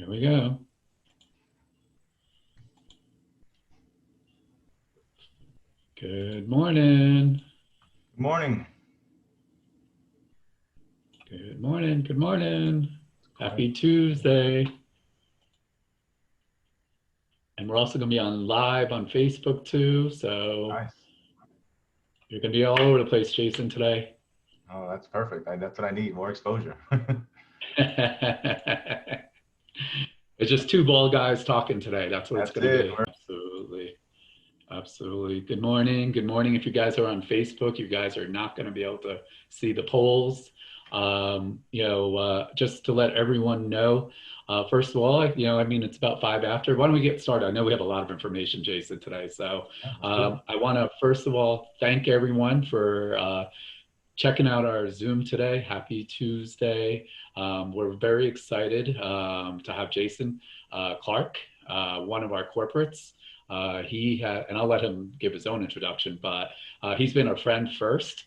Here we go. Good morning. Good morning. Good morning. Good morning. Go ahead. Happy Tuesday. And we're also going to be on live on Facebook too. So Nice. you're going to be all over the place, Jason, today. Oh, that's perfect. That's what I need, more exposure. It's just two bald guys talking today. That's what it's That's going to it. be. Absolutely. Absolutely. Good morning. Good morning. If you guys are on Facebook, you guys are not going to be able to see the polls. Just to let everyone know, first of all, it's about 5 after. Why don't we get started? I know we have a lot of information, Jason, today. So Let's do it. I want to, first of all, thank everyone for checking out our Zoom today. Happy Tuesday. We're very excited to have Jason Clark, one of our corporates. And I'll let him give his own introduction, but he's been a friend first.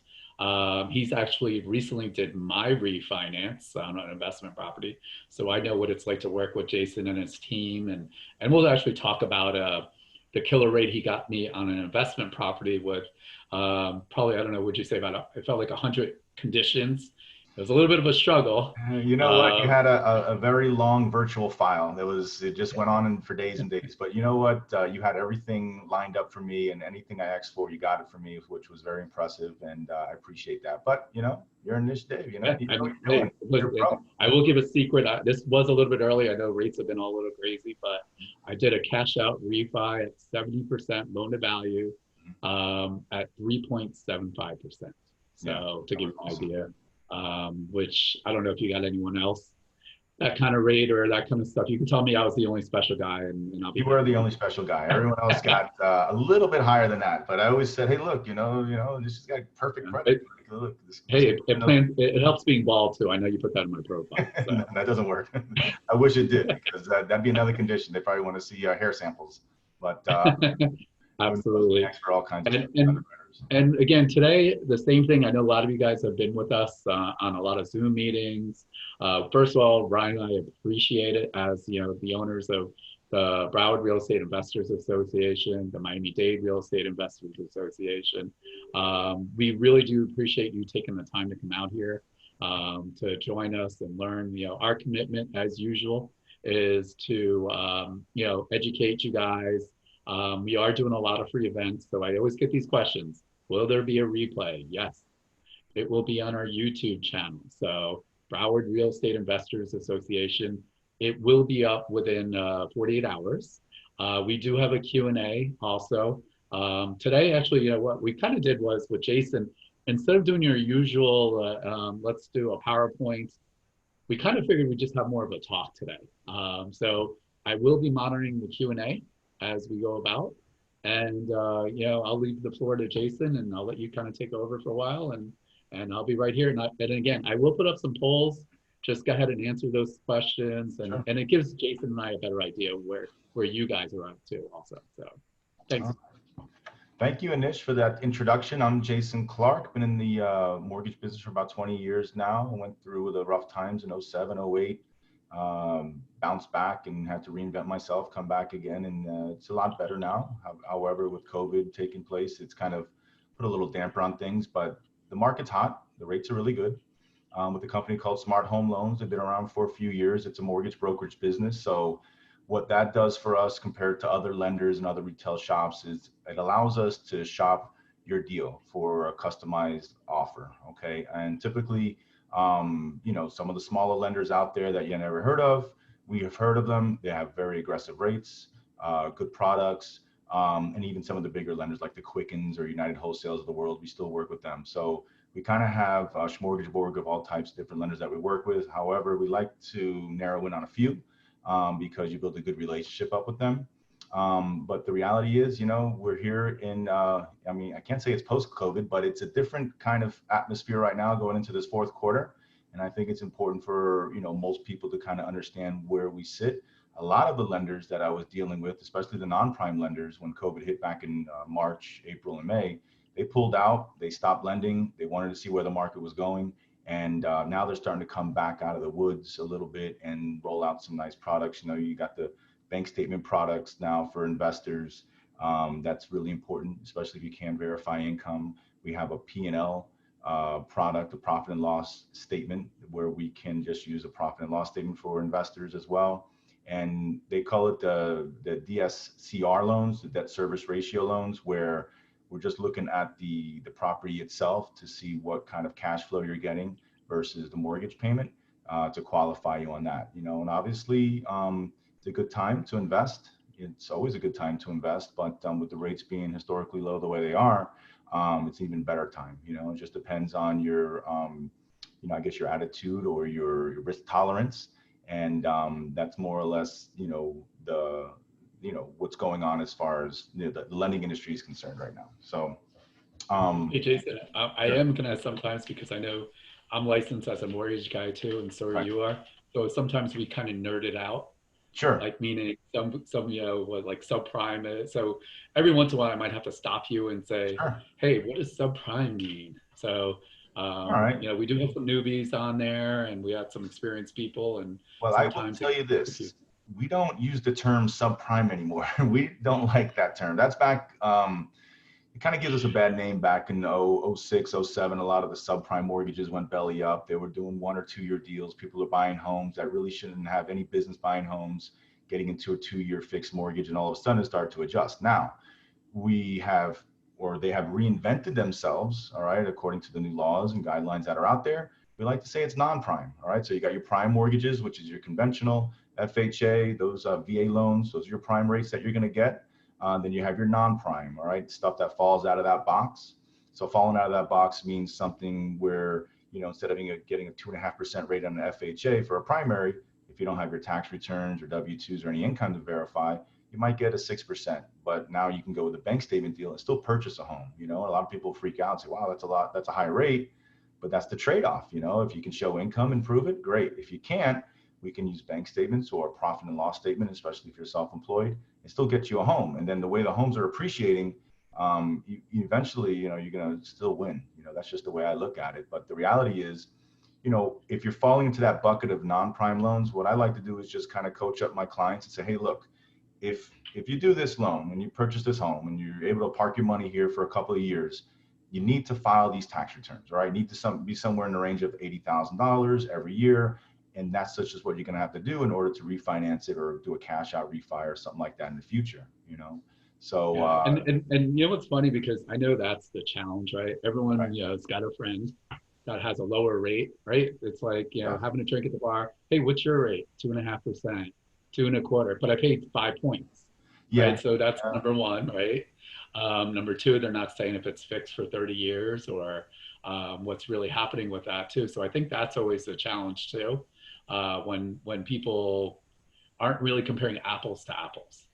He's actually recently did my refinance on an investment property. So I know what it's like to work with Jason and his team. And we'll actually talk about the killer rate he got me on an investment property with probably, I don't know, would you say it felt like 100 conditions. It was a little bit of a struggle. You know what? You had a very long virtual file. It just went on for days and days. But you know what? You had everything lined up for me, and anything I asked for, you got it for me, which was very impressive, and I appreciate that. But you're in this day. Yeah, You know what you're hey, doing. You're a pro. I will give a secret. This was a little bit early. I know rates have been all a little crazy, but I did a cash out refi at 70% loan to value at 3.75%. Yeah, So to that give was you an awesome. idea, which I don't know if you got anyone else that kind of rate or that kind of stuff. You can tell me I was the only special guy, and I'll be You were the happy. only special guy. Everyone else got a little bit higher than that. But I always said, hey, look, this has got perfect credit. Like, look, this Hey, kid, it helps being bald too. I know you put that in my profile. So. no, that doesn't work. I wish it did, because that'd be another condition. They probably want to see hair samples. But who knows? Absolutely. Thanks for all kinds of And, stuff. and and again, today, the same thing. I know a lot of you guys have been with us on a lot of Zoom meetings. First of all, Ryan and I appreciate it as the owners of the Broward Real Estate Investors Association, the Miami-Dade Real Estate Investors Association. We really do appreciate you taking the time to come out here to join us and learn. Our commitment, as usual, is to educate you guys. We are doing a lot of free events, so I always get these questions. Will there be a replay? Yes, it will be on our YouTube channel. So Broward Real Estate Investors Association, it will be up within 48 hours. We do have a Q&A also. Today, actually, what we kind of did was with Jason, instead of doing your usual, let's do a PowerPoint, we kind of figured we'd just have more of a talk today. So I will be monitoring the Q&A as we go about. And I'll leave the floor to Jason, and I'll let you kind of take over for a while, and I'll be right here. And again, I will put up some polls. Just go ahead and answer those questions, Sure. and it gives Jason and I a better idea where you guys are up to also. So thanks. Thank you, Anish, for that introduction. I'm Jason Clark. Been in the mortgage business for about 20 years now. I went through the rough times in 07, 08, bounced back and had to reinvent myself, come back again. And it's a lot better now. However, with COVID taking place, it's kind of put a little damper on things, but the market's hot. The rates are really good. With a company called Smart Home Loans. They've been around for a few years. It's a mortgage brokerage business. So what that does for us compared to other lenders and other retail shops is it allows us to shop your deal for a customized offer. Okay. And typically, some of the smaller lenders out there that you never heard of, we have heard of them. They have very aggressive rates, good products, and even some of the bigger lenders like the Quickens or United Wholesales of the world, we still work with them. So we kind of have a smorgasbord of all types of different lenders that we work with. However, we like to narrow in on a few because you build a good relationship up with them. But the reality is, we're here in, I can't say it's post-COVID, but it's a different kind of atmosphere right now going into this fourth quarter. And I think it's important for, most people to kind of understand where we sit. A lot of the lenders that I was dealing with, especially the non-prime lenders, when COVID hit back in March, April, and May, they pulled out, they stopped lending, they wanted to see where the market was going. And now they're starting to come back out of the woods a little bit and roll out some nice products. You know, you got the bank statement products now for investors. That's really important, especially if you can't verify income. We have a P&L product, a profit and loss statement, where we can just use a profit and loss statement for investors as well. And they call it the DSCR loans, the debt service ratio loans, where we're just looking at the property itself to see what kind of cash flow you're getting versus the mortgage payment to qualify you on that. You know, and obviously it's a good time to invest. It's always a good time to invest, but with the rates being historically low the way they are, it's even better time. You know, it just depends on your, you know, I guess your attitude or your risk tolerance, and that's more or less, you know, what's going on as far as, you know, the lending industry is concerned right now. So, Hey, Jason, I sure, am gonna sometimes, because I know I'm licensed as a mortgage guy too, and so are right, you are. So sometimes we kind of nerd it out, sure, like meaning some you know what like subprime is. So every once in a while I might have to stop you and say, sure. hey, what does subprime mean? So All right. you know, we do have some newbies on there, and we have some experienced people, and Well, I will sometimes it tell you gets confusing. this. We don't use the term subprime anymore. We don't like that term. That's back, it kind of gives us a bad name back in '06, '07. A lot of the subprime mortgages went belly up. They were doing 1 or 2 year deals. People are buying homes that really shouldn't have any business buying homes, getting into a 2 year fixed mortgage, and all of a sudden it started to adjust. Now, we have, or they have reinvented themselves, all right, according to the new laws and guidelines that are out there. We like to say it's non-prime, all right. So you got your prime mortgages, which is your conventional FHA, those VA loans, those are your prime rates that you're going to get. Then you have your non-prime, all right, stuff that falls out of that box. So falling out of that box means something where, you know, instead of getting a 2.5% rate on an FHA for a primary, if you don't have your tax returns or W-2s or any income to verify, you might get a 6%, but now you can go with a bank statement deal and still purchase a home. You know, a lot of people freak out and say, wow, that's a lot, that's a high rate, but that's the trade-off. You know, if you can show income and prove it, great. If you can't, we can use bank statements or a profit and loss statement, especially if you're self-employed, and still get you a home. And then the way the homes are appreciating, you eventually, you know, you're going to still win. You know, that's just the way I look at it. But the reality is, you know, if you're falling into that bucket of non-prime loans, what I like to do is just kind of coach up my clients and say, hey, look, if you do this loan and you purchase this home and you're able to park your money here for a couple of years, you need to file these tax returns, right? You need to be somewhere in the range of $80,000 every year. And that's just what you're going to have to do in order to refinance it or do a cash out refi or something like that in the future, you know? So, Yeah, and you know what's funny, because I know that's the challenge, right? right, Everyone, you know, has got a friend that has a lower rate, right? It's like, you know, yeah, having a drink at the bar. Hey, what's your rate? 2.5%, 2.25, but I paid 5 points, yeah, right? So that's number one, right? Number two, they're not saying if it's fixed for 30 years or what's really happening with that too. So I think that's always the challenge too, when people aren't really comparing apples to apples.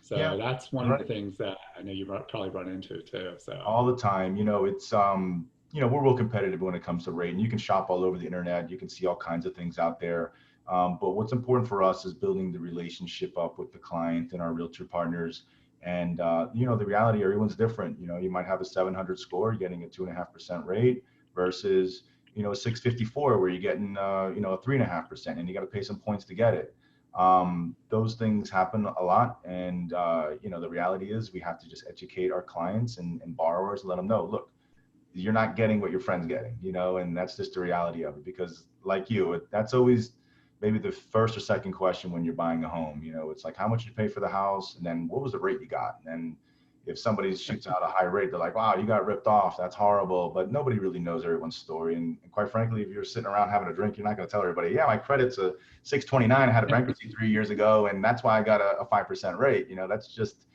yeah, So that's one you're of right. the things that I know you probably run into too. So All the time. You know, it's you know, we're real competitive when it comes to rate, and you can shop all over the internet. You can see all kinds of things out there. But what's important for us is building the relationship up with the client and our realtor partners. And you know, the reality, everyone's different. You know, you might have a 700 score, you're getting a 2.5% rate versus, you know, a 654 where you're getting you know, a 3.5%, and you got to pay some points to get it. Those things happen a lot, and you know, the reality is we have to just educate our clients and borrowers and let them know, look, you're not getting what your friend's getting, you know, and that's just the reality of it. Because like you, that's always maybe the first or second question when you're buying a home. You know, it's like, how much you pay for the house, and then what was the rate you got? And if somebody shoots out a high rate, they're like, wow, you got ripped off, that's horrible. But nobody really knows everyone's story. And quite frankly, if you're sitting around having a drink, you're not going to tell everybody, yeah, my credit's a 629, I had a bankruptcy 3 years ago, and that's why I got a 5% rate. You know, that's just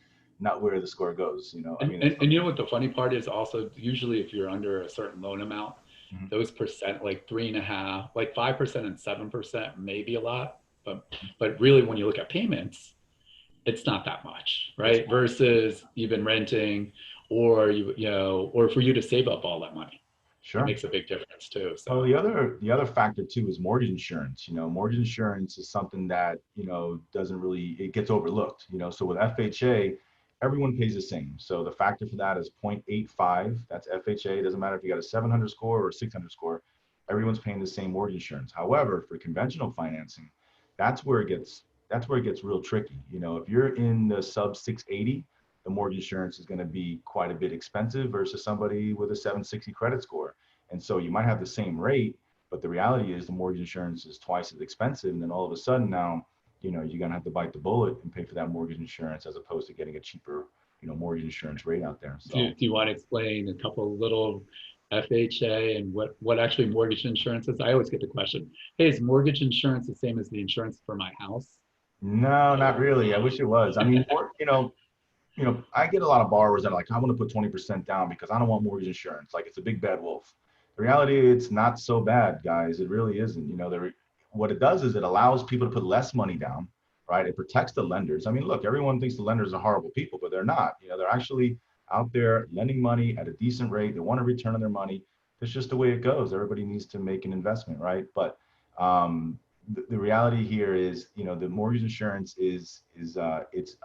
not where the score goes. You know, I mean, and you know what the funny part is also, usually if you're under a certain loan amount, mhm. those percent, like 3.5, like 5% and 7% may be a lot, but really when you look at payments, it's not that much, It's right? Versus you've been renting, or you know, or for you to save up all that money, it sure. makes a big difference too. Well, So the other factor too is mortgage insurance. You know, mortgage insurance is something that, you know, doesn't really, it gets overlooked. You know, so with FHA, everyone pays the same. So the factor for that is 0.85. That's FHA. It doesn't matter if you got a 700 score or a 600 score. everyone's paying the same mortgage insurance. However, for conventional financing, that's where it gets real tricky. You know, if you're in the sub 680, the mortgage insurance is going to be quite a bit expensive versus somebody with a 760 credit score. And so you might have the same rate, but the reality is the mortgage insurance is twice as expensive. And then all of a sudden now, you know, you're going to have to bite the bullet and pay for that mortgage insurance as opposed to getting a cheaper, you know, mortgage insurance rate out there. So Do you want to explain a couple little FHA and what actually mortgage insurance is? I always get the question, hey, is mortgage insurance the same as the insurance for my house? no, not really. I wish it was. I mean, I get a lot of borrowers that are like, I want to put 20% down because I don't want mortgage insurance. Like it's a big bad wolf. The reality, it's not so bad, guys. It really isn't. You know, what it does is it allows people to put less money down, right? It protects the lenders. I mean, look, everyone thinks the lenders are horrible people, but they're not. You know, they're actually out there lending money at a decent rate. They want to return on their money. That's just the way it goes. Everybody needs to make an investment, right? But the reality here is, you know, the mortgage insurance is it's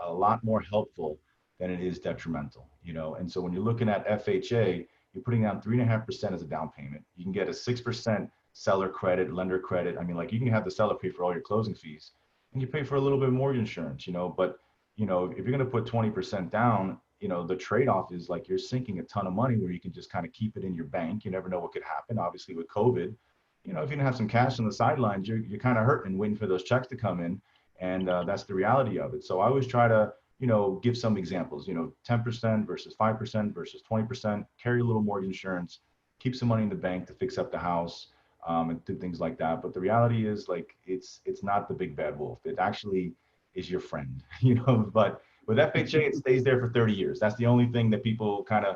a lot more helpful than it is detrimental, you know. And so when you're looking at FHA, you're putting down 3.5% as a down payment. You can get a 6% seller credit, lender credit. I mean, like you can have the seller pay for all your closing fees and you pay for a little bit of mortgage insurance, you know. But, you know, if you're going to put 20% down, you know, the trade-off is like you're sinking a ton of money where you can just kind of keep it in your bank. You never know what could happen. Obviously with COVID, you know, if you don't have some cash on the sidelines, you're kind of hurting, waiting for those checks to come in. And that's the reality of it. So I always try to, you know, give some examples, you know, 10% versus 5% versus 20%, carry a little mortgage insurance, keep some money in the bank to fix up the house, and do things like that. But the reality is like, it's not the big bad wolf. It actually is your friend, you know. But with FHA, it stays there for 30 years. That's the only thing that people kind of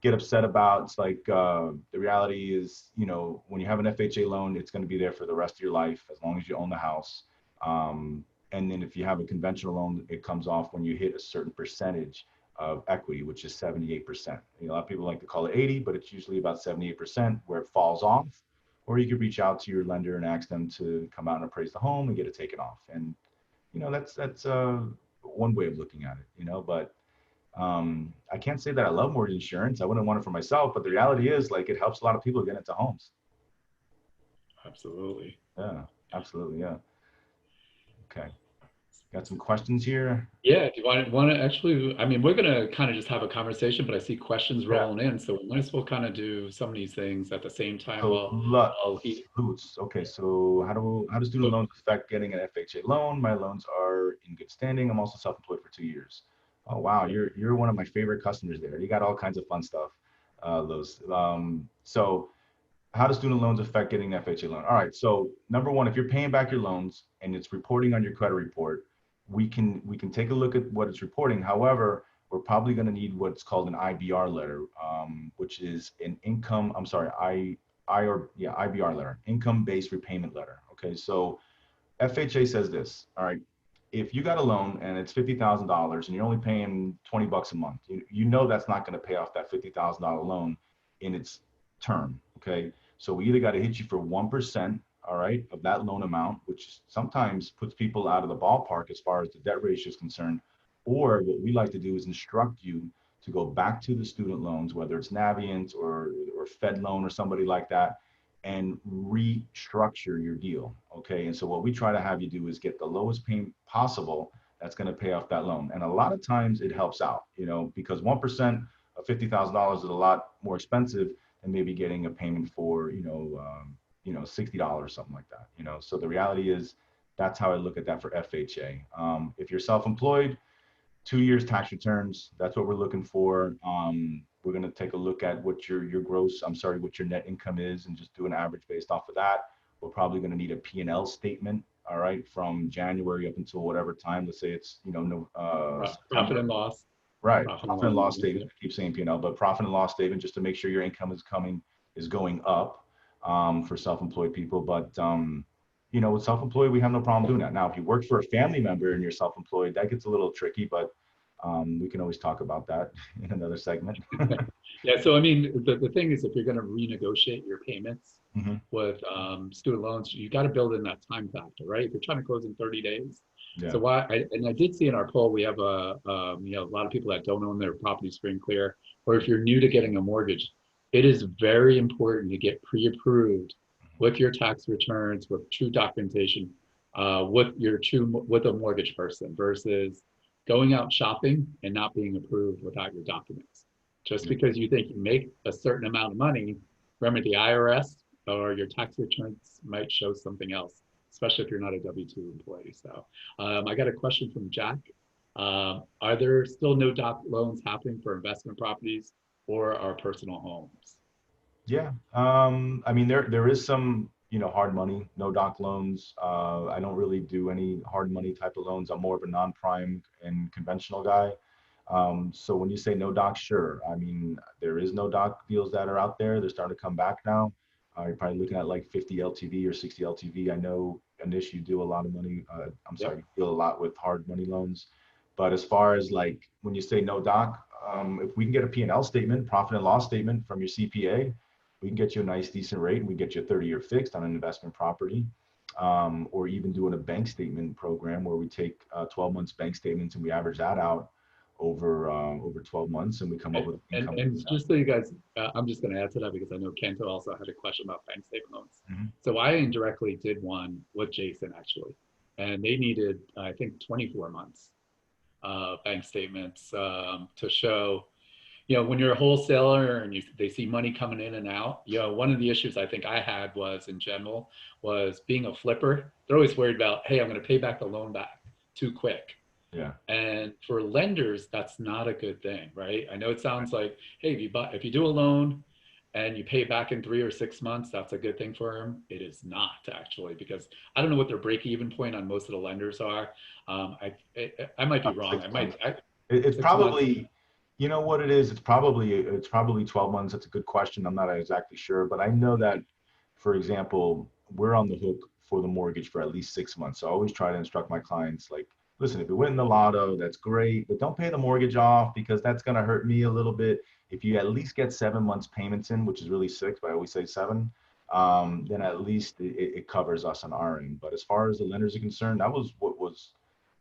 get upset about. It's like, the reality is, you know, when you have an FHA loan, it's going to be there for the rest of your life, as long as you own the house. And then if you have a conventional loan, it comes off when you hit a certain percentage of equity, which is 78%. You know, a lot of people like to call it 80, but it's usually about 78% where it falls off. Or you could reach out to your lender and ask them to come out and appraise the home and get it taken off. And, you know, that's one way of looking at it, you know. But I can't say that I love mortgage insurance. I wouldn't want it for myself, but the reality is like it helps a lot of people get into homes. Absolutely. Yeah, absolutely. Yeah. Okay. Got some questions here. Yeah, do you want to actually, I mean, we're going to kind of just have a conversation, but I see questions Yeah. rolling in. So we might as well kind of do some of these things at the same time. So I'll eat. Okay, so how do student loans affect getting an FHA loan? My loans are in good standing. I'm also self-employed for 2 years. Oh wow, you're one of my favorite customers there. You got all kinds of fun stuff, Los. So how do student loans affect getting an FHA loan? All right, so number one, if you're paying back your loans and it's reporting on your credit report, we can take a look at what it's reporting. However, we're probably going to need what's called an IBR letter, which is an income. I'm sorry, IBR letter, income-based repayment letter. Okay, so FHA says this. All right, if you got a loan and it's $50,000 and you're only paying $20 a month, you know that's not going to pay off that $50,000 loan in its term. Okay, so we either got to hit you for 1%, all right, of that loan amount, which sometimes puts people out of the ballpark as far as the debt ratio is concerned, or what we like to do is instruct you to go back to the student loans, whether it's Navient or Fed loan or somebody like that, and restructure your deal. Okay, and so what we try to have you do is get the lowest payment possible that's going to pay off that loan. And a lot of times it helps out, you know, because 1% of $50,000 is a lot more expensive than maybe getting a payment for, $60, something like that, you know. So the reality is that's how I look at that for FHA. If you're self-employed, 2 years tax returns, that's what we're looking for. We're going to take a look at what your what your net income is and just do an average based off of that. We're probably going to need a P&L statement, all right, from January up until whatever time. Let's say it's, Profit and loss. Right, profit and loss statement. I keep saying P&L, but profit and loss statement just to make sure your income is going up for self-employed people. But with self-employed, we have no problem doing that. Now, if you work for a family member and you're self-employed, that gets a little tricky, but we can always talk about that in another segment. Yeah, so I mean, the thing is, if you're going to renegotiate your payments with student loans, you got to build in that time factor, right? If you're trying to close in 30 days. Yeah. So I did see in our poll, we have a lot of people that don't own their properties free and clear, or if you're new to getting a mortgage, it is very important to get pre-approved with your tax returns, with true documentation, with a mortgage person versus going out shopping and not being approved without your documents. Just Yeah. because you think you make a certain amount of money, remember the IRS or your tax returns might show something else, especially if you're not a W-2 employee. So I got a question from Jack. Are there still no doc loans happening for investment properties or our personal homes? Yeah. I mean, there is some, hard money, no doc loans. I don't really do any hard money type of loans. I'm more of a non-prime and conventional guy. So when you say no doc, sure. I mean, there is no doc deals that are out there. They're starting to come back now. You're probably looking at like 50 LTV or 60 LTV. I know, Anish, you do a lot of money. I'm sorry, Yep. you deal a lot with hard money loans. But as far as like when you say no doc, if we can get a P&L statement, profit and loss statement from your CPA, we can get you a nice decent rate. We get you a 30-year fixed on an investment property, or even doing a bank statement program where we take 12 months bank statements and we average that out over 12 months, and we come up And, with and, income. and just so you guys, I'm just going to add to that because I know Kento also had a question about bank statement loans. Mhm. So I indirectly did one with Jason actually, and they needed, I think, 24 months bank statements to show, when you're a wholesaler and they see money coming in and out, one of the issues I think I had was in general was being a flipper. They're always worried about, hey, I'm going to pay back the loan back too quick. Yeah. And for lenders, that's not a good thing, right? I know it sounds like, hey, if you do a loan and you pay it back in 3 or 6 months, that's a good thing for them. It is not actually, because I don't know what their break-even point on most of the lenders are. I might be wrong. 6 months. I It's 6 months. probably, you know what it is. It's probably 12 months. That's a good question. I'm not exactly sure, but I know that, for example, we're on the hook for the mortgage for at least 6 months. So I always try to instruct my clients like, listen, if you win the lotto, that's great, but don't pay the mortgage off because that's going to hurt me a little bit. If you at least get 7 months payments in, which is really six, but I always say seven, then at least it covers us on our end. But as far as the lenders are concerned, that was what was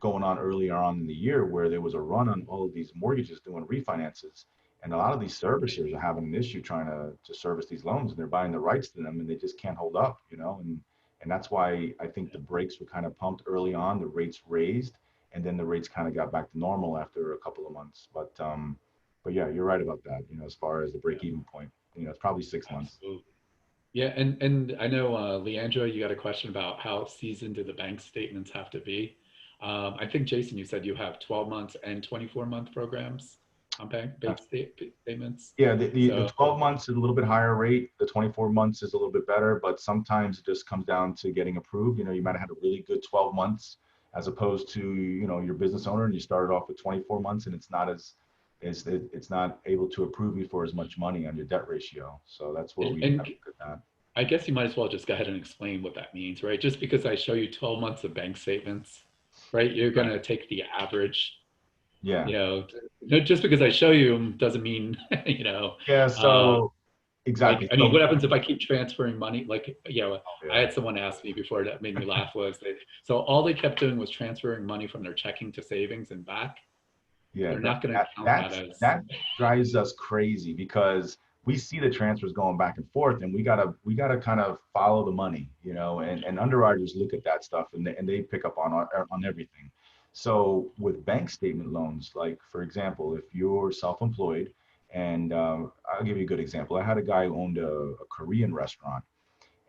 going on earlier on in the year where there was a run on all of these mortgages doing refinances. And a lot of these servicers are having an issue trying to service these loans, and they're buying the rights to them and they just can't hold up, and that's why I think the brakes were kind of pumped early on, the rates raised, and then the rates kind of got back to normal after a couple of months. But yeah, you're right about that. As far as the break even point, it's probably 6 months. Absolutely. Yeah, and I know, Leandra, you got a question about how seasoned do the bank statements have to be. I think, Jason, you said you have 12 months and 24-month programs on statements. Yeah, the So 12 months is a little bit higher rate. The 24 months is a little bit better, but sometimes it just comes down to getting approved. You might have had a really good 12 months as opposed to, your business owner and you started off with 24 months and it's not able to approve you for as much money on your debt ratio. So that's where and, we have and to look at that. I guess you might as well just go ahead and explain what that means, right? Just because I show you 12 months of bank statements, right? You're Right. gonna take the average, Yeah. you know, just because I show you them doesn't mean, Yeah. uh, So like, exactly. I mean, So what happens if I keep transferring money? Like, I yeah, had someone ask me before that made me laugh was so all they kept doing was transferring money from their checking to savings and back. yeah, They're that, not going to that count that that's as, that drives us crazy because we see the transfers going back and forth, and we gotta kind of follow the money, and underwriters look at that stuff and they pick up on everything. So with bank statement loans, like for example, if you're self-employed, and I'll give you a good example. I had a guy who owned a Korean restaurant,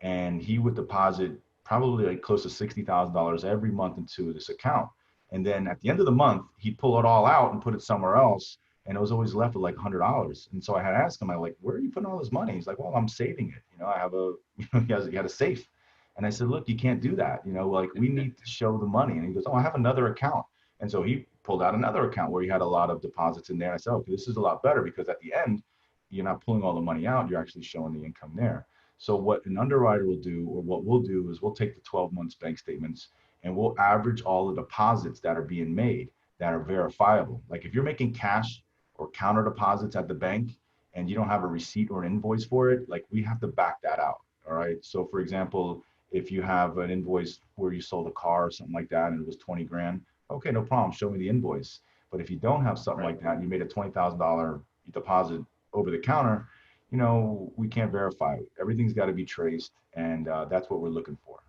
and he would deposit probably like close to $60,000 every month into this account. And then at the end of the month, he'd pull it all out and put it somewhere else. And it was always left with like $100. And so I had to ask him, where are you putting all this money? He's like, well, I'm saving it. I have he had a safe. And I said, look, you can't do that. Like we need to show the money. And he goes, oh, I have another account. And so he pulled out another account where he had a lot of deposits in there. I said, okay, this is a lot better because at the end, you're not pulling all the money out. You're actually showing the income there. So what an underwriter will do, or what we'll do, is we'll take the 12 months bank statements and we'll average all the deposits that are being made that are verifiable. Like if you're making cash or counter deposits at the bank and you don't have a receipt or an invoice for it, like we have to back that out. All right. So for example, if you have an invoice where you sold a car or something like that and it was 20 grand, okay, no problem. Show me the invoice. But if you don't have something right. like that and you made a $20,000 deposit over the counter, we can't verify. Everything's got to be traced, and that's what we're looking for.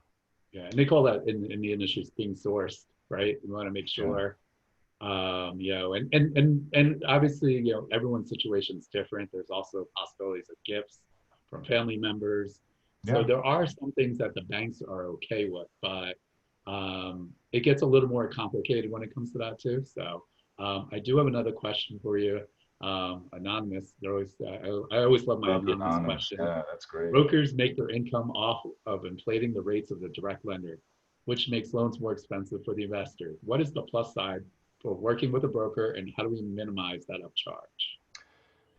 Yeah, and they call that in the industry being sourced, right? We want to make Yeah. sure, and obviously, everyone's situation is different. There's also possibilities of gifts from family members. So Yeah. there are some things that the banks are okay with, but it gets a little more complicated when it comes to that too. So I do have another question for you, anonymous. I always love my Love the anonymous anonymous. questions. Yeah, that's great. Brokers make their income off of inflating the rates of the direct lender, which makes loans more expensive for the investor. What is the plus side for working with a broker, and how do we minimize that upcharge?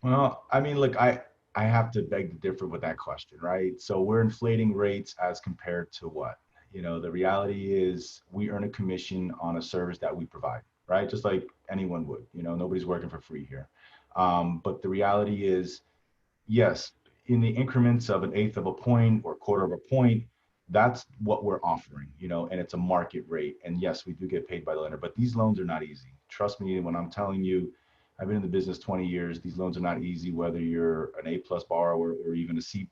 Well, I mean, look, I have to beg to differ with that question, right? So we're inflating rates as compared to what? The reality is we earn a commission on a service that we provide, right? Just like anyone would. Nobody's working for free here. But the reality is, yes, in the increments of an eighth of a point or quarter of a point, that's what we're offering, and it's a market rate. And yes, we do get paid by the lender, but these loans are not easy. Trust me when I'm telling you, I've been in the business 20 years. These loans are not easy, whether you're an A plus borrower or even a C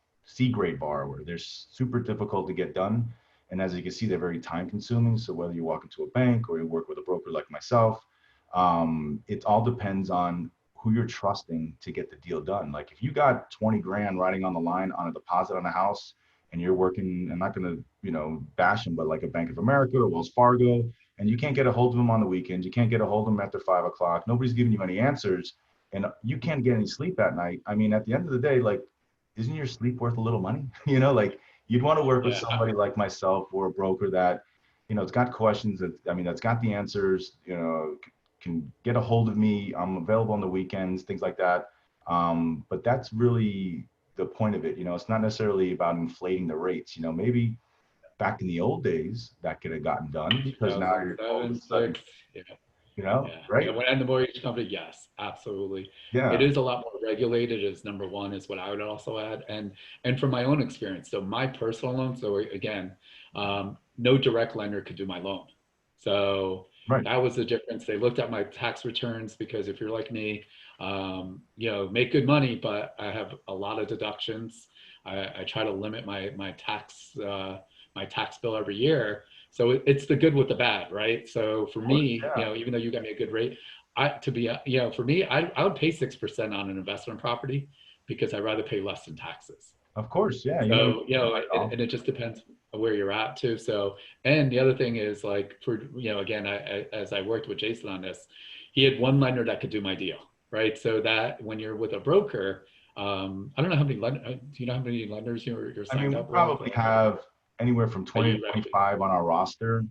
grade borrower. They're super difficult to get done. And as you can see, they're very time consuming. So whether you walk into a bank or you work with a broker like myself, it all depends on who you're trusting to get the deal done. Like if you got 20 grand riding on the line on a deposit on a house and you're working, I'm not going to, bash them, but like a Bank of America or Wells Fargo, and you can't get a hold of them on the weekends, you can't get a hold of them after 5 o'clock, nobody's giving you any answers, and you can't get any sleep at night. I mean, at the end of the day, like, isn't your sleep worth a little money? Like you'd want to work with Yeah, somebody like myself or a broker that, it's got questions that, I mean, that's got the answers, can get a hold of me. I'm available on the weekends, things like that. But that's really the point of it. It's not necessarily about inflating the rates. Maybe back in the old days that could have gotten done because now you're all of a 2007, sudden, six. Yeah, yeah. right? When I had the mortgage company, yes, absolutely. It Yeah, is a lot more regulated. As number one is what I would also add, and from my own experience. So my personal loan. So again, no direct lender could do my loan. So right. that was the difference. They looked at my tax returns because if you're like me, make good money, but I have a lot of deductions. I try to limit my tax bill every year. So it's the good with the bad, right? So for Of course, me, yeah, even though you got me a good rate, for me, I would pay 6% on an investment property because I'd rather pay less in taxes. of course, yeah. You So, right off. and it just depends where you're at too. So, and the other thing is like for, again, as I worked with Jason on this, he had one lender that could do my deal, right? So that when you're with a broker, I don't know how many do you know how many lenders you're I signed mean, we up with? probably have anywhere from Are 20 to you actually 25 on our roster.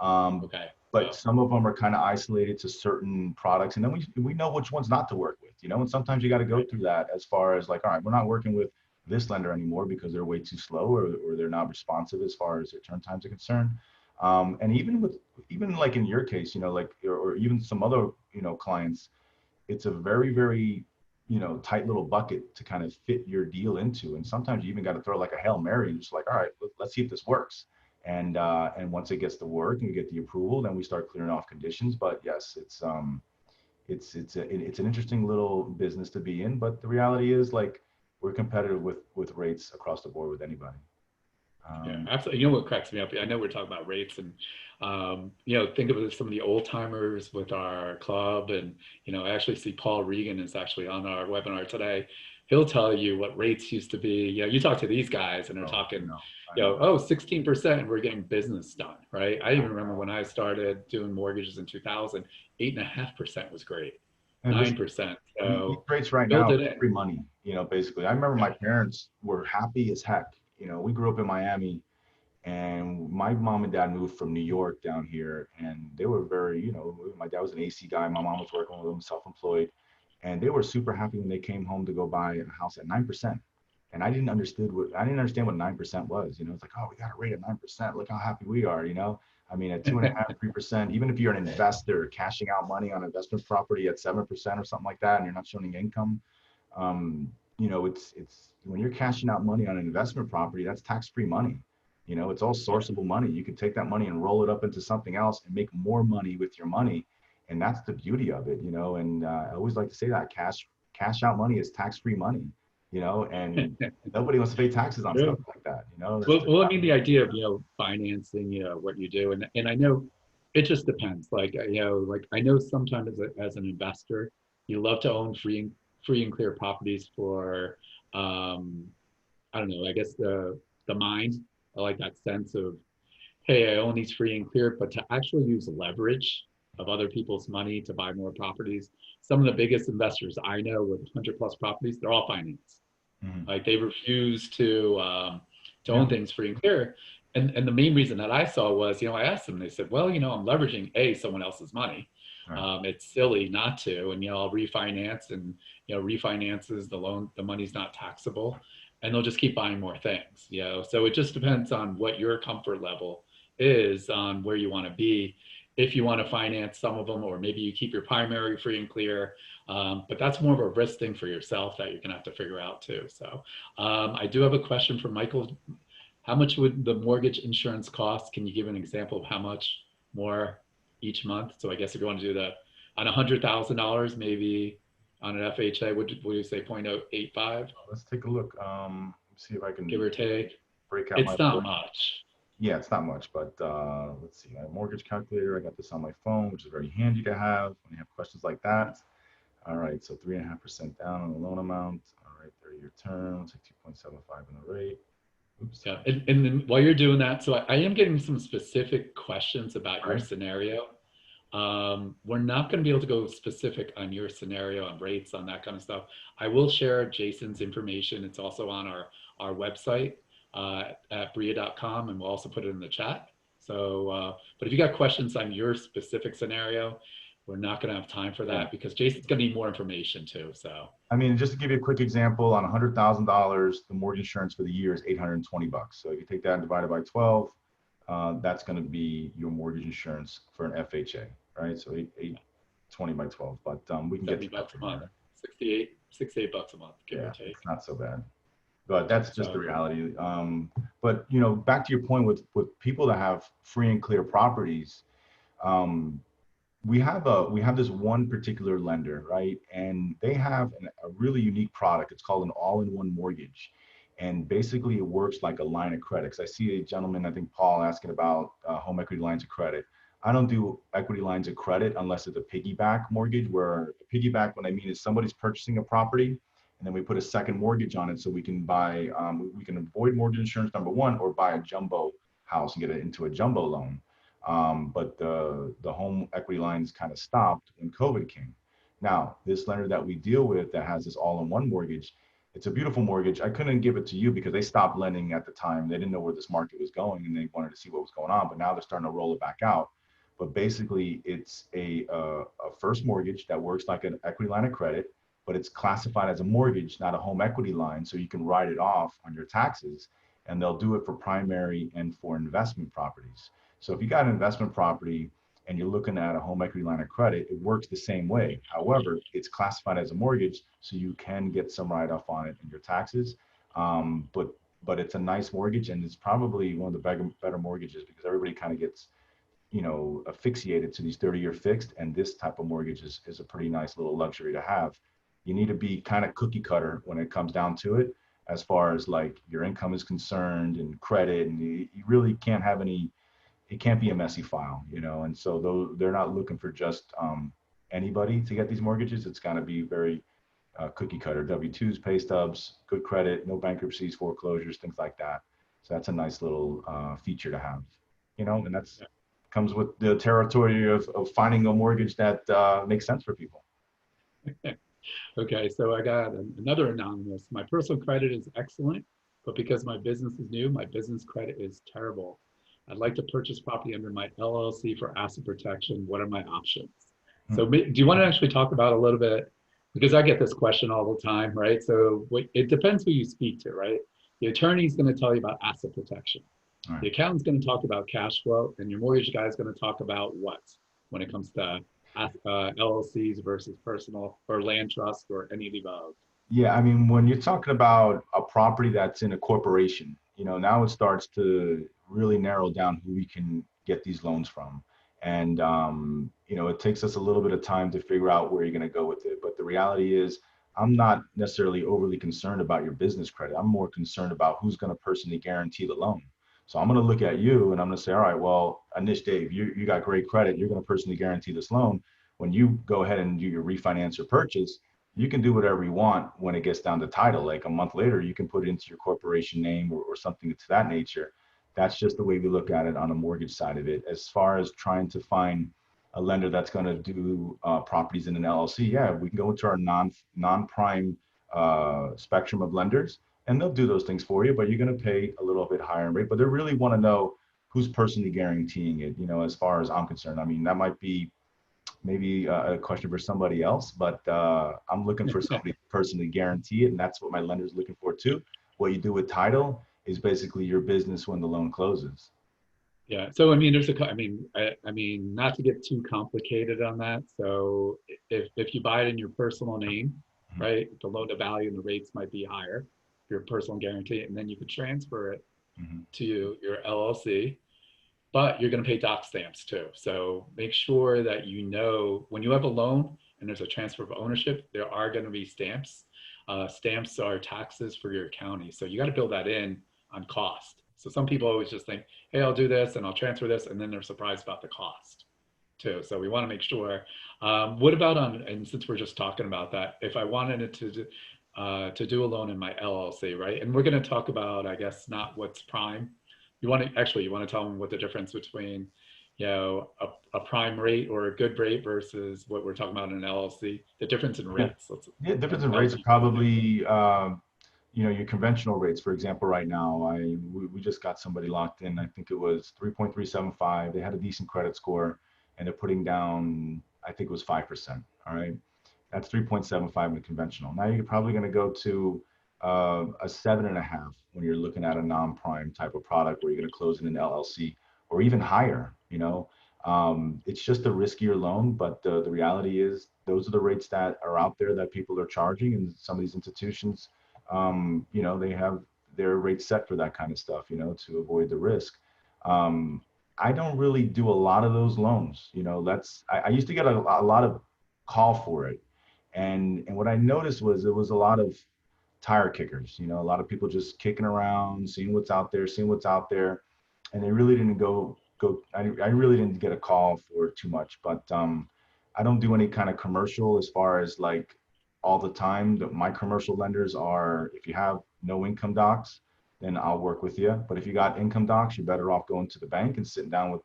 okay? But some of them are kind of isolated to certain products. And then we know which ones not to work with, and sometimes you got to go Right. through that as far as like, all right, we're not working with this lender anymore because they're way too slow or they're not responsive as far as their turn times are concerned. And even like in your case, like, or even some other, clients, it's a very, very, tight little bucket to kind of fit your deal into. And sometimes you even got to throw like a Hail Mary and just like, all right, let's see if this works. And once it gets to work and we get the approval, then we start clearing off conditions. But yes, it's an interesting little business to be in. But the reality is like we're competitive with rates across the board with anybody. Yeah, Um, absolutely. You know what cracks me up? I know we're talking about rates and, think of some of the old timers with our club. And, I actually see Paul Regan is actually on our webinar today. He'll tell you what rates used to be. You talk to these guys and they're so, talking, I know. oh, 16% and we're getting business done, right? I I even remember know. when I started doing mortgages in 2000, 8.5% was great, And listen, 9%. these So rates right build now, it in. free money, basically. I remember my Yeah. parents were happy as heck. We grew up in Miami and my mom and dad moved from New York down here and they were very, my dad was an AC guy. My mom was working with them, self-employed. And they were super happy when they came home to go buy a house at 9%. And I didn't understand what 9% was. It's like, oh, we got a rate at 9%. Look how happy we are. I mean, at 2.5%, 3%, even if you're an investor cashing out money on investment property at 7% or something like that, and you're not showing income, it's when you're cashing out money on an investment property, that's tax-free money. It's all Yeah. sourceable money. You can take that money and roll it up into something else and make more money with your money. And that's the beauty of it. And I always like to say that cash out money is tax-free money. and nobody wants to pay taxes on stuff True. like that, that's Well, just well, I not. mean, the idea of, financing, what you do, and I know it just depends. Like, like I know sometimes as an investor, you love to own free and clear properties for, um, I don't know, I guess the mind. I like that sense of, hey, I own these free and clear, but to actually use leverage of other people's money to buy more properties. Some of the biggest investors I know with 100 plus properties, they're all financed. Mhm. Like they refuse to Yeah. own things free and clear. And the main reason that I saw was, I asked them, they said, well, I'm leveraging someone else's money. Right. It's silly not to, and I'll refinance, and refinances the loan, the money's not taxable, and they'll just keep buying more things. So it just depends on what your comfort level is on where you want to be. If you want to finance some of them, or maybe you keep your primary free and clear, but that's more of a risk thing for yourself that you're gonna have to figure out too. So I do have a question for Michael. How much would the mortgage insurance cost? Can you give an example of how much more each month? So I guess if you want to do that on $100,000, maybe on an FHA, would you say 0.085, Let's take a look. See if I give can or take? break out my It's not board. much. Yeah, it's not much, but let's see. My mortgage calculator. I got this on my phone, which is very handy to have when you have questions like that. All right, so 3.5% down on the loan amount. All right, 30-year term. Let's say 2.75 in the rate. Oops. Yeah, and then while you're doing that, so I am getting some specific questions about All your right. scenario. We're not going to be able to go specific on your scenario, on rates, on that kind of stuff. I will share Jason's information. It's also on our website at bria.com, and we'll also put it in the chat. So, but if you got questions on your specific scenario, we're not going to have time for Yeah. that because Jason's going to need more information too. So, I mean, just to give you a quick example, on $100,000, the mortgage insurance for the year is $820. So if you take that and divide it by 12, that's going to be your mortgage insurance for an FHA, right? So 820 by 12, but we can get 70 to that bucks a from month, there. 68 bucks a month, give or Yeah, take. it's not so bad, but that's just the So, reality. But back to your point with people that have free and clear properties, um, we have this one particular lender, right? And they have a really unique product. It's called an all-in-one mortgage, and basically it works like a line of credit. 'Cause I see a gentleman, I think Paul, asking about home equity lines of credit. I don't do equity lines of credit unless it's a piggyback mortgage. Where a piggyback, what I mean is somebody's purchasing a property, and then we put a second mortgage on it, so we can buy, we can avoid mortgage insurance, number one, or buy a jumbo house and get it into a jumbo loan. But the home equity lines kind of stopped when COVID came. Now, this lender that we deal with that has this all-in-one mortgage, it's a beautiful mortgage. I couldn't give it to you because they stopped lending at the time. They didn't know where this market was going, and they wanted to see what was going on. But now they're starting to roll it back out. But basically, it's a first mortgage that works like an equity line of credit, but it's classified as a mortgage, not a home equity line. So you can write it off on your taxes, and they'll do it for primary and for investment properties. So if you got an investment property and you're looking at a home equity line of credit, it works the same way. However, it's classified as a mortgage, so you can get some write-off on it in your taxes. But it's a nice mortgage, and it's probably one of the better mortgages because everybody kind of gets asphyxiated to these 30-year fixed, and this type of mortgage is a pretty nice little luxury to have. You need to be kind of cookie cutter when it comes down to it, as far as like your income is concerned and credit, and you really can't have any, it can't be a messy file, and so though they're not looking for just anybody to get these mortgages. It's got to be very cookie cutter, W-2s, pay stubs, good credit, no bankruptcies, foreclosures, things like that. So that's a nice little feature to have, and that's comes with the territory of finding a mortgage that makes sense for people. okay, so I got another anonymous. My personal credit is excellent, but because my business is new, my business credit is terrible. I'd like to purchase property under my LLC for asset protection. What are my options? Hmm. So do you want to actually talk about a little bit, because I get this question all the time, right? So it depends who you speak to, right? The attorney is going to tell you about asset protection. All The right. accountant's going to talk about cash flow, and your mortgage guy is going to talk about what when it comes to LLCs versus personal or land trust or any of the above. Yeah, I mean, when you're talking about a property that's in a corporation, now it starts to really narrow down who we can get these loans from. And, it takes us a little bit of time to figure out where you're going to go with it. But the reality is, I'm not necessarily overly concerned about your business credit. I'm more concerned about who's going to personally guarantee the loan. So I'm going to look at you and I'm going to say, all right, well, Anish Dave, you got great credit. You're going to personally guarantee this loan. When you go ahead and do your refinance or purchase, you can do whatever you want when it gets down to title. Like a month later, you can put it into your corporation name or something to that nature. That's just the way we look at it on the mortgage side of it. As far as trying to find a lender that's going to do properties in an LLC, yeah, we can go into our non-prime spectrum of lenders, and they'll do those things for you. But you're going to pay a little bit higher in rate. But they really want to know who's personally guaranteeing it. You know, as far as I'm concerned, I mean, that might be maybe a question for somebody else, but I'm looking for somebody to personally guarantee it, and that's what my lender's looking for too. What you do with title is basically your business when the loan closes. Yeah. So I mean, I mean, not to get too complicated on that. So if you buy it in your personal name, Mhm. right, the loan to value and the rates might be higher, your personal guarantee, and then you could transfer it Mhm. to your LLC, but you're going to pay doc stamps too. So make sure that you know when you have a loan and there's a transfer of ownership, there are going to be stamps. Stamps are taxes for your county. So you got to build that in on cost. So some people always just think, hey, I'll do this and I'll transfer this, and then they're surprised about the cost too. So we want to make sure. What about on, and since we're just talking about that, if I wanted it to do a loan in my LLC, right? And we're going to talk about, I guess, not what's prime. You want to tell them what the difference between, a prime rate or a good rate versus what we're talking about in an LLC, the difference in Yeah. rates. Let's, Yeah, difference in I'll rates are teach you. probably, your conventional rates. For example, right now, we just got somebody locked in. I think it was 3.375. They had a decent credit score, and they're putting down, I think it was 5%. All right, that's 3.75 in the conventional. Now you're probably going to go to a 7.5 when you're looking at a non-prime type of product where you're going to close in an LLC or even higher. It's just a riskier loan, but the reality is those are the rates that are out there that people are charging, and some of these institutions, they have their rates set for that kind of stuff, to avoid the risk. Um, I don't really do a lot of those loans. I used to get a lot of call for it, and what I noticed was it was a lot of tire kickers. A lot of people just kicking around, seeing what's out there, and they really didn't go. I really didn't get a call for it too much, but I don't do any kind of commercial as far as like all the time. My commercial lenders are, if you have no income docs, then I'll work with you. But if you got income docs, you're better off going to the bank and sitting down with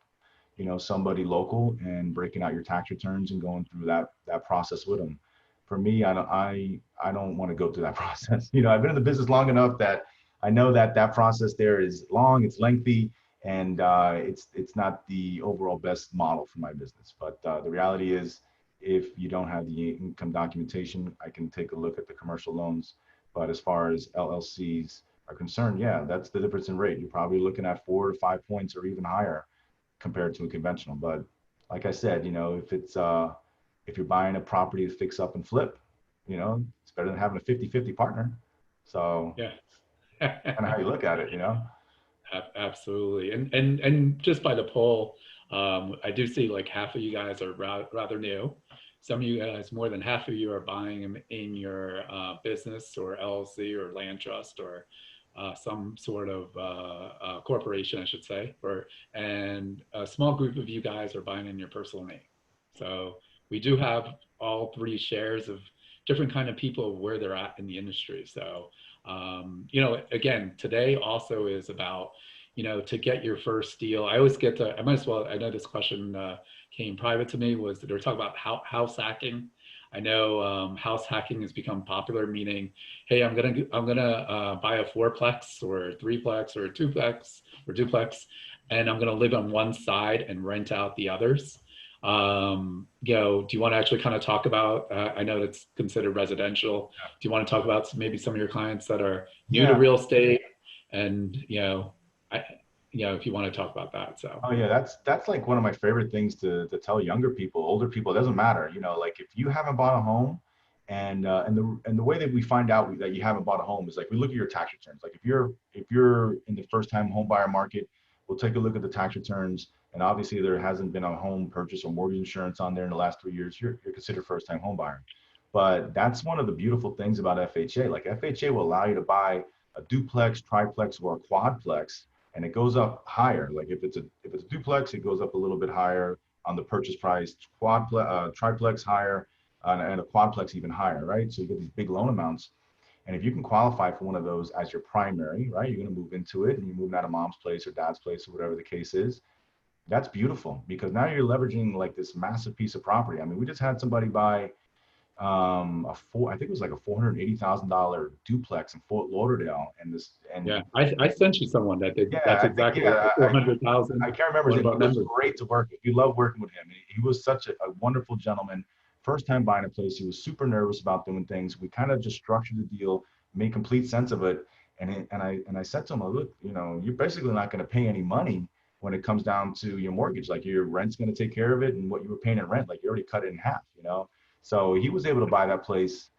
somebody local and breaking out your tax returns and going through that process with them. For me, I don't want to go through that process. I've been in the business long enough that I know that process there is long, it's lengthy, and it's not the overall best model for my business. But the reality is, if you don't have the income documentation, I can take a look at the commercial loans. But as far as LLCs are concerned, yeah, that's the difference in rate. You're probably looking at 4 to 5 points or even higher compared to a conventional. But like I said, if you're buying a property to fix up and flip, it's better than having a 50-50 partner. So Yeah. kind of how you look at it. Absolutely. And just by the poll, I do see like half of you guys are rather new. Some of you guys, more than half of you are buying them in your business or LLC or land trust or some sort of corporation, I should say, and a small group of you guys are buying in your personal name. So we do have all three shares of different kind of people where they're at in the industry. So again, today also is about, to get your first deal. I always get to, I might as well, I know this question came private to me, was that they were talking about house hacking. I know house hacking has become popular, meaning, hey, I'm gonna buy a fourplex or a threeplex or a twoplex or duplex, and I'm gonna live on one side and rent out the others. Do you want to actually kind of talk about, I know that's considered residential. Do you want to talk about maybe some of your clients that are new to Yeah. real estate and, I, if you want to talk about that. So, Oh yeah, that's like one of my favorite things to tell younger people, older people. It doesn't matter, like if you haven't bought a home, and the way that we find out that you haven't bought a home is like we look at your tax returns. Like if you're in the first time home buyer market, we'll take a look at the tax returns, and obviously there hasn't been a home purchase or mortgage insurance on there in the last 3 years. You're considered first time home buyer. But that's one of the beautiful things about FHA. Like FHA will allow you to buy a duplex, triplex, or a quadplex, and it goes up higher. Like if it's a duplex, it goes up a little bit higher on the purchase price. Triplex higher, and a quadplex even higher, right? So you get these big loan amounts. And if you can qualify for one of those as your primary, right, you're going to move into it and you're moving out of mom's place or dad's place or whatever the case is. That's beautiful because now you're leveraging like this massive piece of property. I mean, we just had somebody buy I think it was like a $480,000 duplex in Fort Lauderdale, and this and Yeah, I sent you someone that did. yeah, That's I think exactly what the 400,000. I can't remember One his of name. our He was members. great to work with. We love working with him. He was such a wonderful gentleman. First time buying a place, he was super nervous about doing things. We kind of just structured the deal, made complete sense of it, and I said to him, look, you know, you're basically not going to pay any money when it comes down to your mortgage. Like your rent's going to take care of it, and what you were paying in rent, like you already cut it in half, you know. So he was able to buy that place.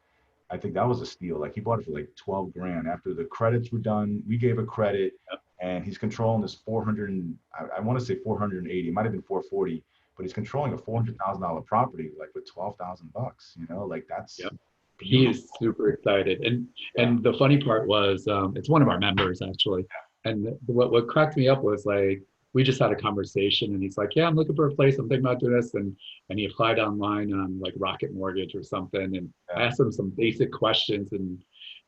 I think that was a steal. Like he bought it for like 12 grand. After the credits were done, we gave a credit, and he's controlling this 400 and I want to say 480, it might have been 440, but he's controlling a $400,000 property like with 12,000 bucks, you know, like that's Yep. He beautiful. is super excited. Yeah. And the funny part was, it's one of our members actually. And what cracked me up was like, we just had a conversation and he's like, yeah, I'm looking for a place. I'm thinking about doing this. And he applied online on like Rocket Mortgage or something. And I Yeah. asked him some basic questions. And,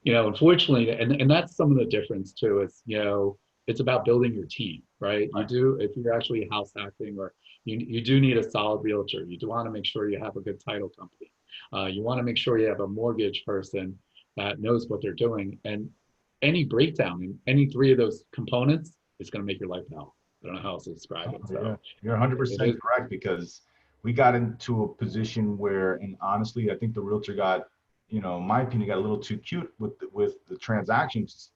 you know, unfortunately, and that's some of the difference too, is, you know, it's about building your team, right? You Right. do, if you're actually house hacking or you do need a solid realtor. You do want to make sure you have a good title company. You want to make sure you have a mortgage person that knows what they're doing. And any breakdown in any three of those components is going to make your life hell. I don't know how else to describe it. Yeah, So you're it 100% is. correct because we got into a position where, and honestly, I think the realtor got, you know, in my opinion, got a little too cute with the transactions.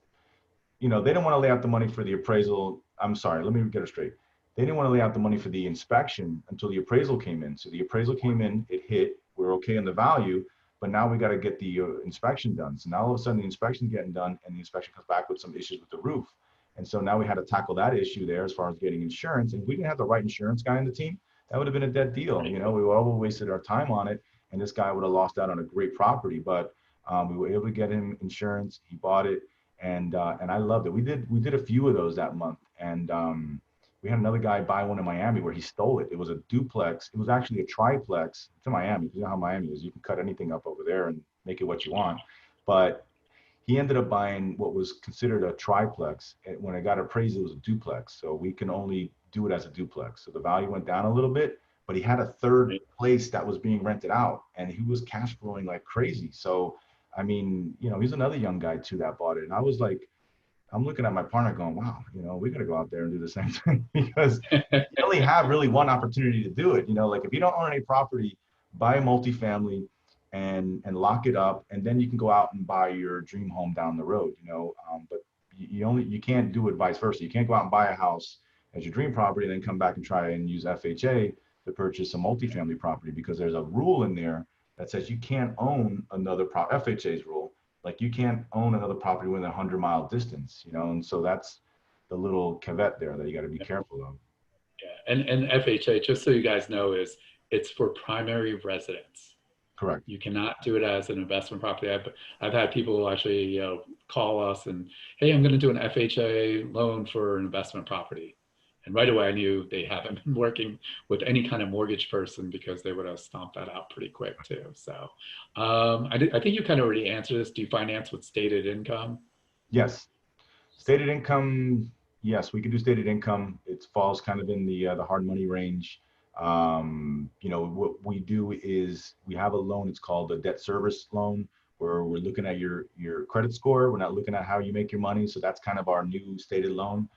You know, they didn't want to lay out the money for the appraisal. I'm sorry, let me get it straight. They didn't want to lay out the money for the inspection until the appraisal came in. So the appraisal came in, it hit, we're okay on the value, but now we got to get the inspection done. So now all of a sudden the inspection's getting done and the inspection comes back with some issues with the roof. And so now we had to tackle that issue there as far as getting insurance. And if we didn't have the right insurance guy on the team, that would have been a dead deal. You know, we would all wasted our time on it, and this guy would have lost out on a great property. But we were able to get him insurance. He bought it, and I loved it. We did a few of those that month, and we had another guy buy one in Miami where he stole it. It was a duplex. It was actually a triplex. It's in Miami. You know how Miami is. You can cut anything up over there and make it what you want. But he ended up buying what was considered a triplex. And when it got appraised, it was a duplex. So we can only do it as a duplex. So the value went down a little bit, but he had a third place that was being rented out and he was cash flowing like crazy. So, I mean, you know, he's another young guy too that bought it. And I was like, I'm looking at my partner going, wow, you know, we got to go out there and do the same thing because you only have really one opportunity to do it. You know, like if you don't own any property, buy a multifamily and lock it up, and then you can go out and buy your dream home down the road. You know, but you can't do it vice versa. You can't go out and buy a house as your dream property and then come back and try and use FHA to purchase a multifamily property because there's a rule in there that says you can't own another FHA's rule. Like you can't own another property within a 100-mile distance, you know, and so that's the little caveat there that you got to be careful of. Yeah, and FHA, just so you guys know, is it's for primary residence. Correct. You cannot do it as an investment property. I've had people actually, you know, call us and, hey, I'm going to do an FHA loan for an investment property. And right away I knew they haven't been working with any kind of mortgage person because they would have stomped that out pretty quick too. So I think you kind of already answered this. Do you finance with stated income? Yes. Stated income, yes, we can do stated income. It falls kind of in the hard money range. You know, what we do is we have a loan. It's called a debt service loan, where we're looking at your credit score. We're not looking at how you make your money. So that's kind of our new stated loan.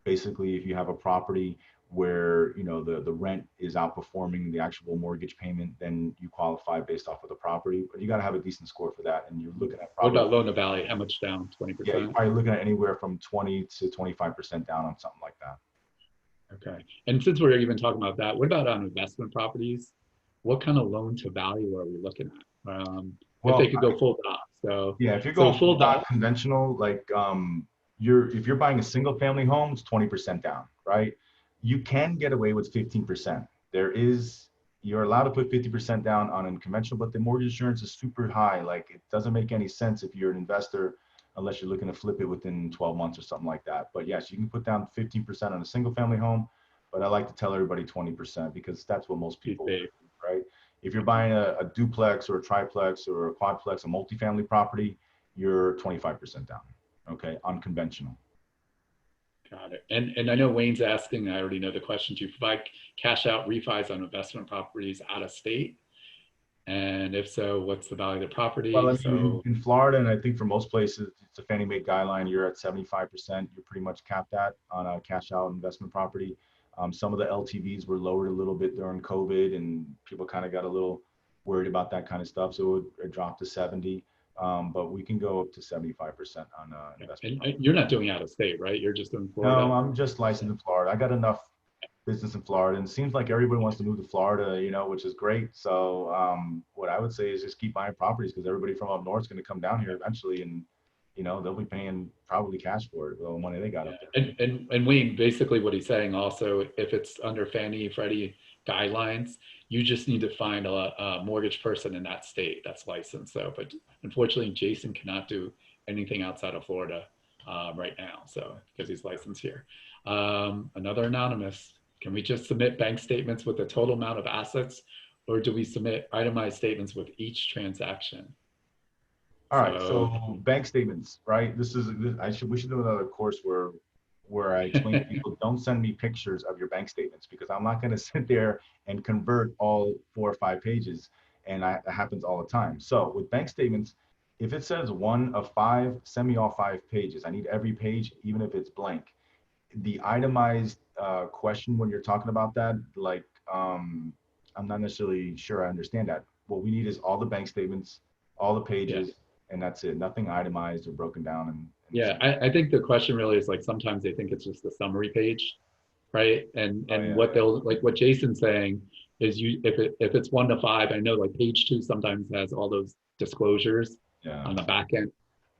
Basically, if you have a property where you know the rent is outperforming the actual mortgage payment, then you qualify based off of the property. But you got to have a decent score for that, and you're looking at What probably about loan to value? How much down? yeah, you're 20%? probably looking at anywhere from 20 to 25% down on something like that. Okay. And since we're even talking about that, what about on investment properties? What kind of loan to value are we looking at? If they Well, could go full doc. So, yeah, if you're so going full full doc. dot conventional, like if you're buying a single family home, it's 20% down, right? You can get away with 15%. There is you're allowed to put 50% down on unconventional, but the mortgage insurance is super high. Like it doesn't make any sense if you're an investor, unless you're looking to flip it within 12 months or something like that. But yes, you can put down 15% on a single family home, but I like to tell everybody 20% because that's what most Be people will safe. do, right? If you're buying a duplex or a triplex or a quadplex, a multifamily property, you're 25% down, okay, unconventional. Got it. And I know Wayne's asking, I already know the question, do you provide cash out refis on investment properties out of state? And if so, what's the value of the Well, property? I mean, So in Florida, and I think for most places, it's a Fannie Mae guideline. You're at 75%. You're pretty much capped at on a cash out investment property. Some of the LTVs were lowered a little bit during COVID, and people kind of got a little worried about that kind of stuff. So it dropped to 70. But we can go up to 75% on investment and property. you're not doing out of state, right? You're just in No, Florida. I'm just licensed in Florida. I got enough business in Florida, and it seems like everybody wants to move to Florida, which is great. So what I would say is just keep buying properties because everybody from up north is going to come down here eventually, and they'll be paying probably cash for it, the money they got Yeah. up there. And Wayne, basically what he's saying also, if it's under Fannie Freddie guidelines, you just need to find a mortgage person in that state that's licensed. So, but unfortunately, Jason cannot do anything outside of Florida right now. So, because he's licensed here. Another anonymous, can we just submit bank statements with the total amount of assets, or do we submit itemized statements with each transaction? All right, So, so bank statements, right? We should do another course where I explain to people, don't send me pictures of your bank statements because I'm not going to sit there and convert all 4 or 5 pages, and that happens all the time. So with bank statements, if it says 1 of 5, send me all 5 pages. I need every page, even if it's blank. The itemized question when you're talking about that, like I'm not necessarily sure I understand that. What we need is all the bank statements, all the yeah. pages, and that's it. Nothing itemized or broken down in the Yeah, same. I think the question really is like sometimes they think it's just a summary page, right? Oh And yeah, what they'll like what Jason's saying is you if it's 1 to 5, I know like page 2 sometimes has all those disclosures yeah, on the back end.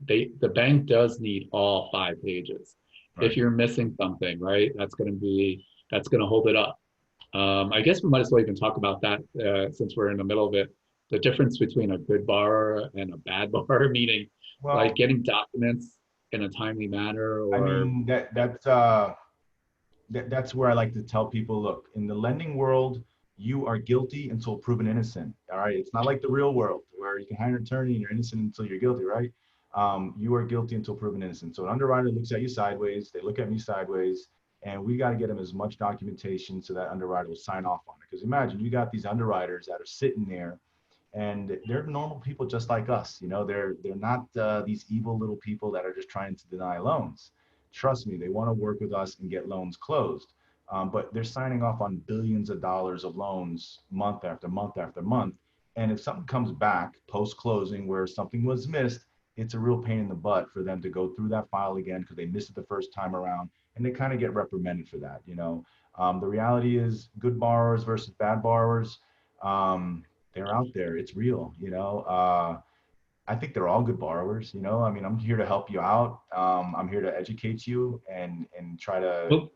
The bank does need all 5 pages. If right. you're missing something, right, that's gonna hold it up. I guess we might as well even talk about that since we're in the middle of it. The difference between a good borrower and a bad borrower, meaning like Well, getting documents in a timely manner I or mean that's where I like to tell people, look, in the lending world, you are guilty until proven innocent. All right. It's not like the real world where you can hire an attorney and you're innocent until you're guilty, right? You are guilty until proven innocent. So an underwriter looks at you sideways, they look at me sideways, and we got to get them as much documentation so that underwriter will sign off on it. Because imagine you got these underwriters that are sitting there and they're normal people just like us. They're not these evil little people that are just trying to deny loans. Trust me, they want to work with us and get loans closed. But they're signing off on billions of dollars of loans month after month after month. And if something comes back post closing where something was missed, it's a real pain in the butt for them to go through that file again because they missed it the first time around, and they kind of get reprimanded for that. The reality is good borrowers versus bad borrowers. They're out there. It's real. I think they're all good borrowers. I mean, I'm here to help you out. I'm here to educate you and well,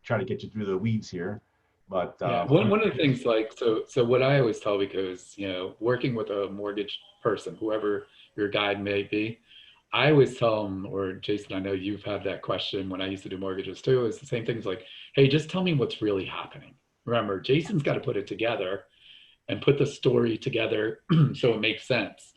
try to get you through the weeds here. But yeah. One of the things like so what I always tell because working with a mortgage person, whoever your guide may be, I always tell them, or Jason, I know you've had that question when I used to do mortgages too. It's the same things like, hey, just tell me what's really happening. Remember, Jason's got to put it together and put the story together so it makes sense.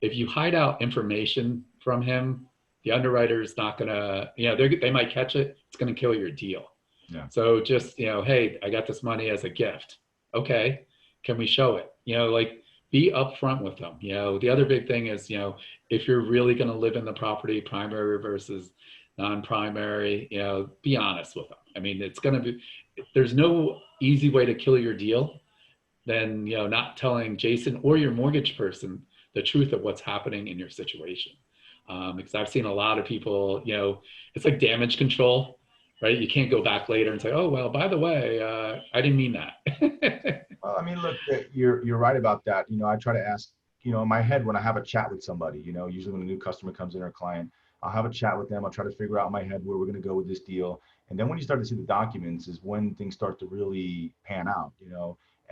If you hide out information from him, the underwriter is not gonna, they might catch it. It's gonna kill your deal. yeah, So just, hey, I got this money as a gift. Okay, can we show it? Like be upfront with them. The other big thing is, if you're really gonna live in the property, primary versus non-primary, be honest with them. I mean, it's gonna be, there's no easy way to kill your deal than not telling Jason or your mortgage person the truth of what's happening in your situation. Because I've seen a lot of people, it's like damage control, right? You can't go back later and say, oh well, by the way, I didn't mean that. well, I mean, look, you're right about that. I try to ask, in my head when I have a chat with somebody. Usually when a new customer comes in or a client, I'll have a chat with them. I'll try to figure out in my head where we're going to go with this deal. And then when you start to see the documents is when things start to really pan out.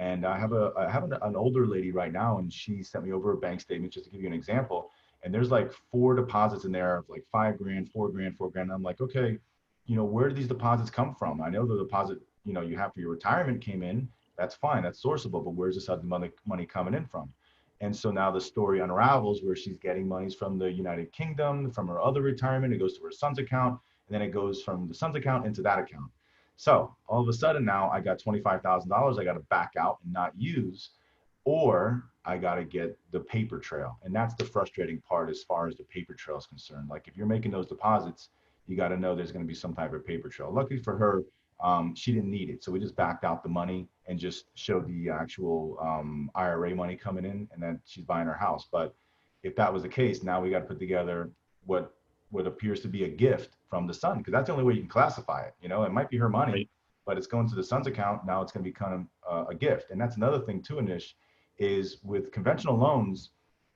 And an older lady right now, and she sent me over a bank statement just to give you an example. And there's like 4 deposits in there of like 5 grand, 4 grand, 4 grand. And I'm like, okay, where do these deposits come from? I know the deposit, you have for your retirement came in. That's fine. That's sourceable. But where's this other money coming in from? And so now the story unravels where she's getting monies from the United Kingdom, from her other retirement. It goes to her son's account, and then it goes from the son's account into that account. So all of a sudden now I got $25,000 I got to back out and not use, or I got to get the paper trail. And that's the frustrating part as far as the paper trail is concerned. Like if you're making those deposits, you got to know there's going to be some type of paper trail. Luckily for her, she didn't need it. So we just backed out the money and just showed the actual IRA money coming in, and then she's buying her house. But if that was the case, now we got to put together what appears to be a gift from the son, because that's the only way you can classify it. It might be her money, right, but it's going to the son's account. Now it's going to become a gift. And that's another thing too, Anish, is with conventional loans,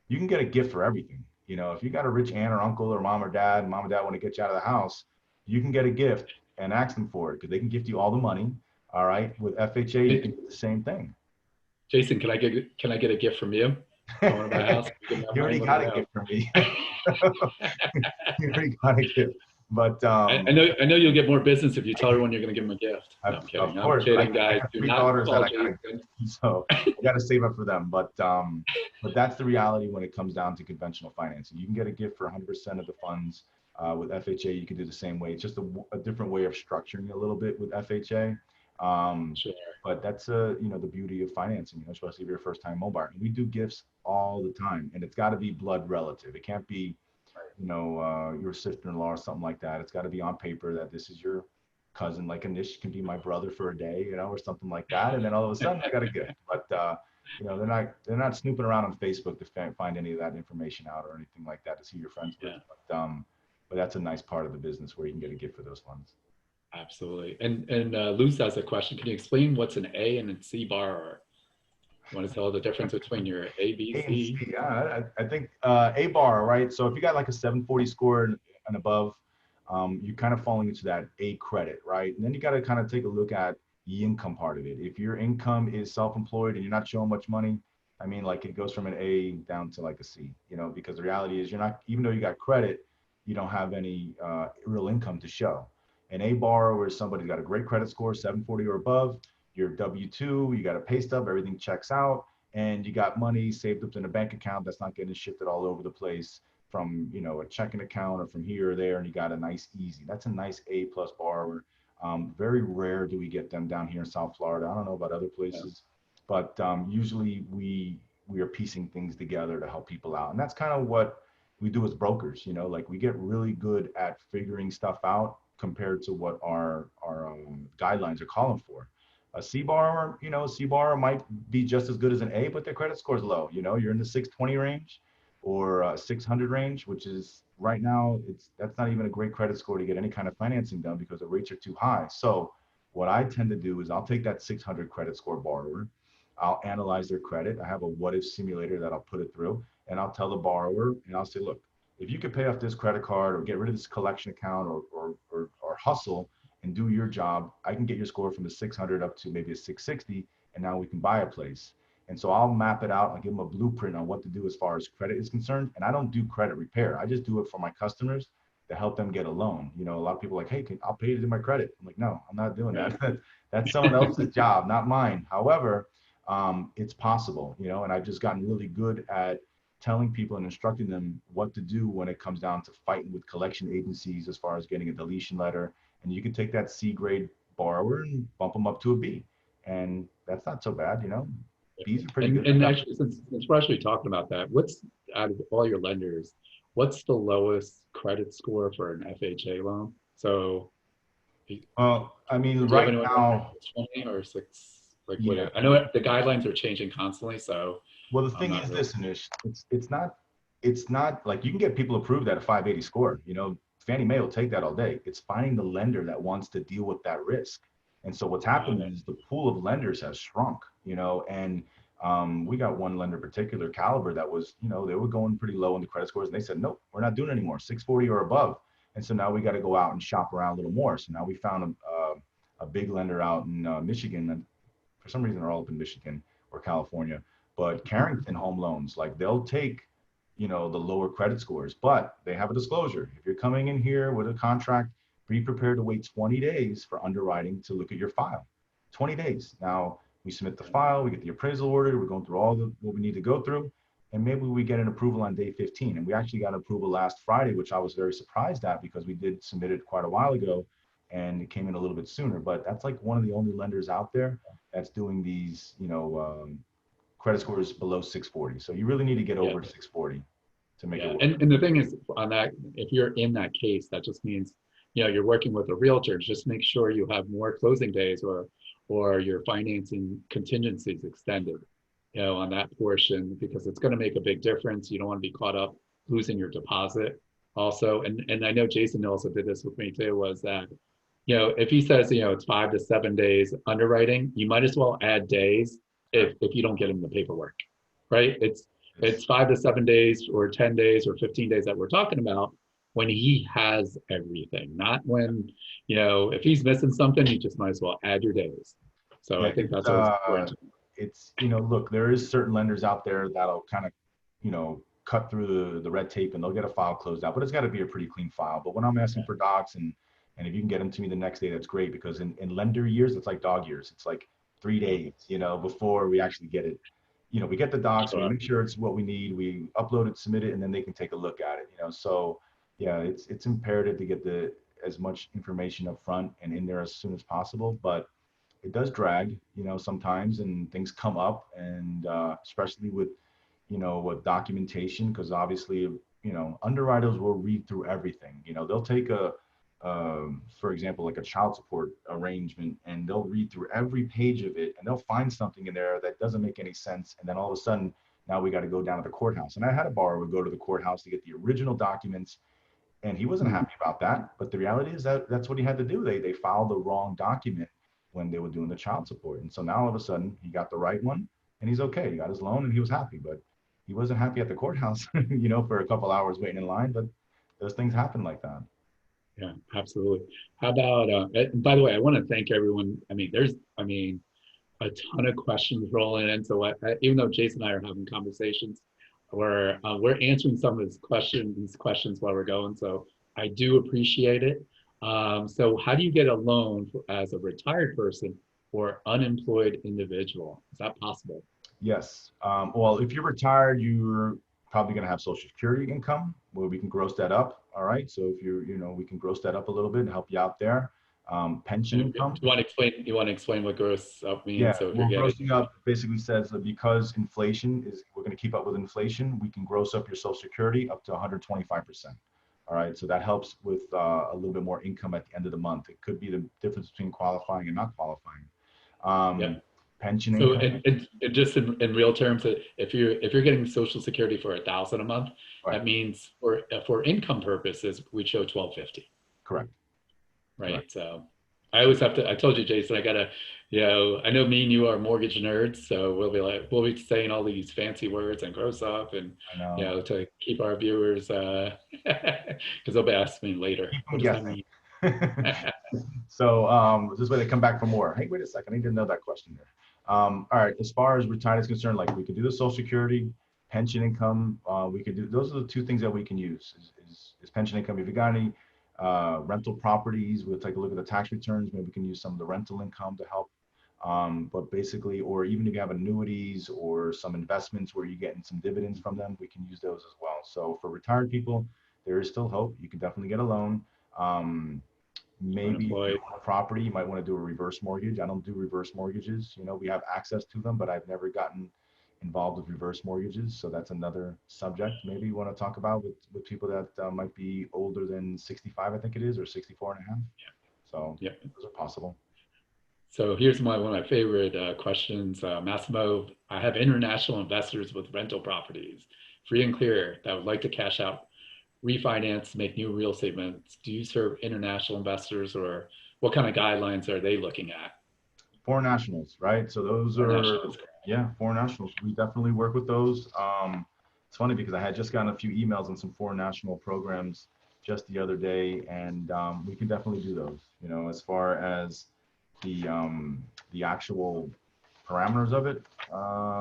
you can get a gift for everything. If you got a rich aunt or uncle or mom or dad want to get you out of the house, you can get a gift and ask them for it, because they can gift you all the money. All right. With FHA, you can do the same thing. Jason, can I get a gift from you? Going to my house, you already got a gift from me. You already got a gift. But I know you'll get more business if you tell everyone you're going to give them a gift. No, I'm kidding. Of course. I'm kidding, guys. I have 3 daughters that I gotta, so I got to save up for them. But that's the reality when it comes down to conventional financing. You can get a gift for 100% of the funds. With FHA, you can do the same way. It's just a different way of structuring it a little bit with FHA. Sure. But that's the beauty of financing, especially if you're a first-time home buyer. And we do gifts all the time, and it's got to be blood relative. It can't be, your sister-in-law or something like that. It's got to be on paper that this is your cousin. Like Anish can be my brother for a day, or something like that. And then all of a sudden, I got a gift. But they're not snooping around on Facebook to find any of that information out or anything like that to see your friends with. Yeah. But that's a nice part of the business where you can get a gift for those funds. Absolutely. And Luz has a question. Can you explain what's an A and a C borrower? Want to tell the difference between your A, B, C? Yeah, I think A borrower, right? So if you got like a 740 score and above, you're kind of falling into that A credit, right? And then you got to kind of take a look at the income part of it. If your income is self-employed and you're not showing much money, I mean, like it goes from an A down to like a C, because the reality is you're not, even though you got credit, you don't have any real income to show. An A borrower is somebody who's got a great credit score, 740 or above. You're W-2, you got a pay stub, everything checks out, and you got money saved up in a bank account that's not getting shifted all over the place from, a checking account or from here or there, and you got a nice easy. That's a nice A+ borrower. Very rare do we get them down here in South Florida. I don't know about other places, but usually we are piecing things together to help people out, and that's kind of what we do as brokers. Like we get really good at figuring stuff out compared to what our guidelines are calling for. A C borrower, C borrower might be just as good as an A, but their credit score is low. You're in the 620 range or 600 range, which is right now, that's not even a great credit score to get any kind of financing done because the rates are too high. So what I tend to do is I'll take that 600 credit score borrower, I'll analyze their credit. I have a what if simulator that I'll put it through, and I'll tell the borrower, and I'll say, look, if you could pay off this credit card or get rid of this collection account or hustle and do your job, I can get your score from the 600 up to maybe a 660, and now we can buy a place. And so I'll map it out. I'll give them a blueprint on what to do as far as credit is concerned. And I don't do credit repair. I just do it for my customers to help them get a loan. A lot of people are like, hey, I'll pay you to do my credit. I'm like, no, I'm not doing that. That's someone else's job, not mine. However, it's possible, and I've just gotten really good at telling people and instructing them what to do when it comes down to fighting with collection agencies as far as getting a deletion letter. And you can take that C grade borrower and bump them up to a B. And that's not so bad, B's are pretty good. And actually, since we're actually talking about that, what's, out of all your lenders, what's the lowest credit score for an FHA loan? So, I mean, right now, 20 or 6. Like, yeah. I know the guidelines are changing constantly, so. Well, the thing is this, Anish, it's not like you can get people approved at a 580 score. Fannie Mae will take that all day. It's finding the lender that wants to deal with that risk. And so what's happened is the pool of lenders has shrunk, and we got one lender in particular, Caliber, that was, they were going pretty low in the credit scores, and they said, nope, we're not doing it anymore, 640 or above. And so now we got to go out and shop around a little more. So now we found a big lender out in Michigan, for some reason, are all up in Michigan or California. But Carrington Home Loans, like they'll take, you know, the lower credit scores, but they have a disclosure. If you're coming in here with a contract, be prepared to wait 20 days for underwriting to look at your file. 20 days. Now we submit the file, we get the appraisal order, we're going through all the what we need to go through, and maybe we get an approval on day 15. And we actually got approval last Friday, which I was very surprised at because we did submit it quite a while ago and it came in a little bit sooner. But that's like one of the only lenders out there that's doing these, you know, credit scores below 640. So you really need to get over 640 to make it work. And the thing is on that, if you're in that case, that just means, you know, you're working with a realtor. Just make sure you have more closing days or your financing contingencies extended, you know, on that portion, because it's going to make a big difference. You don't want to be caught up losing your deposit also. And I know Jason also did this with me too, was that, you know, if he says, you know, it's 5 to 7 days underwriting, you might as well add days if you don't get him the paperwork, right? It's 5 to 7 days or 10 days or 15 days that we're talking about when he has everything, not when, you know, if he's missing something, you just might as well add your days. So Yeah, I think that's always important. It's, you know, look, there is certain lenders out there that'll kind of, you know, cut through the red tape and they'll get a file closed out, but it's got to be a pretty clean file. But when I'm asking for docs and if you can get them to me the next day, that's great, because in lender years, it's like dog years. It's like 3 days, you know, before we actually get it. You know, we get the docs, we make sure it's what we need, we upload it, submit it, and then they can take a look at it, you know. So yeah, it's imperative to get as much information up front and in there as soon as possible, but it does drag, you know, sometimes, and things come up, and especially with, you know, with documentation, because obviously, you know, underwriters will read through everything. You know, they'll take for example, like a child support arrangement, and they'll read through every page of it, and they'll find something in there that doesn't make any sense, and then all of a sudden, now we got to go down to the courthouse. And I had a borrower go to the courthouse to get the original documents, and he wasn't happy about that. But the reality is that that's what he had to do. They filed the wrong document when they were doing the child support. And so now all of a sudden he got the right one and he's okay. He got his loan and he was happy, but he wasn't happy at the courthouse, you know, for a couple hours waiting in line. But those things happen like that. Yeah, absolutely. How about, by the way, I want to thank everyone. I mean, there's a ton of questions rolling in. So even though Jason and I are having conversations, we're answering some of these questions while we're going. So I do appreciate it. So how do you get a loan as a retired person or unemployed individual? Is that possible? Yes. Well, if you're retired, you're probably going to have Social Security income where we can gross that up. All right. So if you're, you know, we can gross that up a little bit and help you out there. Pension income. Do you want to explain? You want to explain what gross up means? Yeah. So if Well, you're grossing up basically says that because inflation is, we're going to keep up with inflation, we can gross up your Social Security up to 125%. All right. So that helps with a little bit more income at the end of the month. It could be the difference between qualifying and not qualifying. yeah. Pension So income. and just in real terms, if you're getting Social Security for $1,000 a month, Right. that means for income purposes, we show 1,250. Correct. Right. Correct. So I always have to. I told you, Jason, I gotta. You know, I know me and you are mortgage nerds, so we'll be saying all these fancy words and gross up, and I know. you know, to keep our viewers, because they'll be asking me later. What does that mean? So this way they come back for more. Hey, wait a second, I need to know that question there. All right, as far as retired is concerned, like we could do the Social Security, pension income. We could do, those are the two things that we can use is pension income. If you got any rental properties, we'll take a look at the tax returns. Maybe we can use some of the rental income to help. But basically, or even if you have annuities or some investments where you're getting some dividends from them, we can use those as well. So for retired people, there is still hope. You can definitely get a loan. Maybe if you own a property, you might want to do a reverse mortgage. I don't do reverse mortgages. You know, we have access to them, but I've never gotten involved with reverse mortgages. So that's another subject maybe you want to talk about with people that might be older than 65, I think it is, or 64 and a half. Yeah. So yeah, those are possible. So here's one of my favorite questions, Massimo. I have international investors with rental properties, free and clear, that would like to cash out, refinance, make new real estate investments. Do you serve international investors, or what kind of guidelines are they looking at? Foreign nationals, right? So those are, yeah, foreign nationals. We definitely work with those. It's funny because I had just gotten a few emails on some foreign national programs just the other day, and we can definitely do those. You know, as far as the actual parameters of it.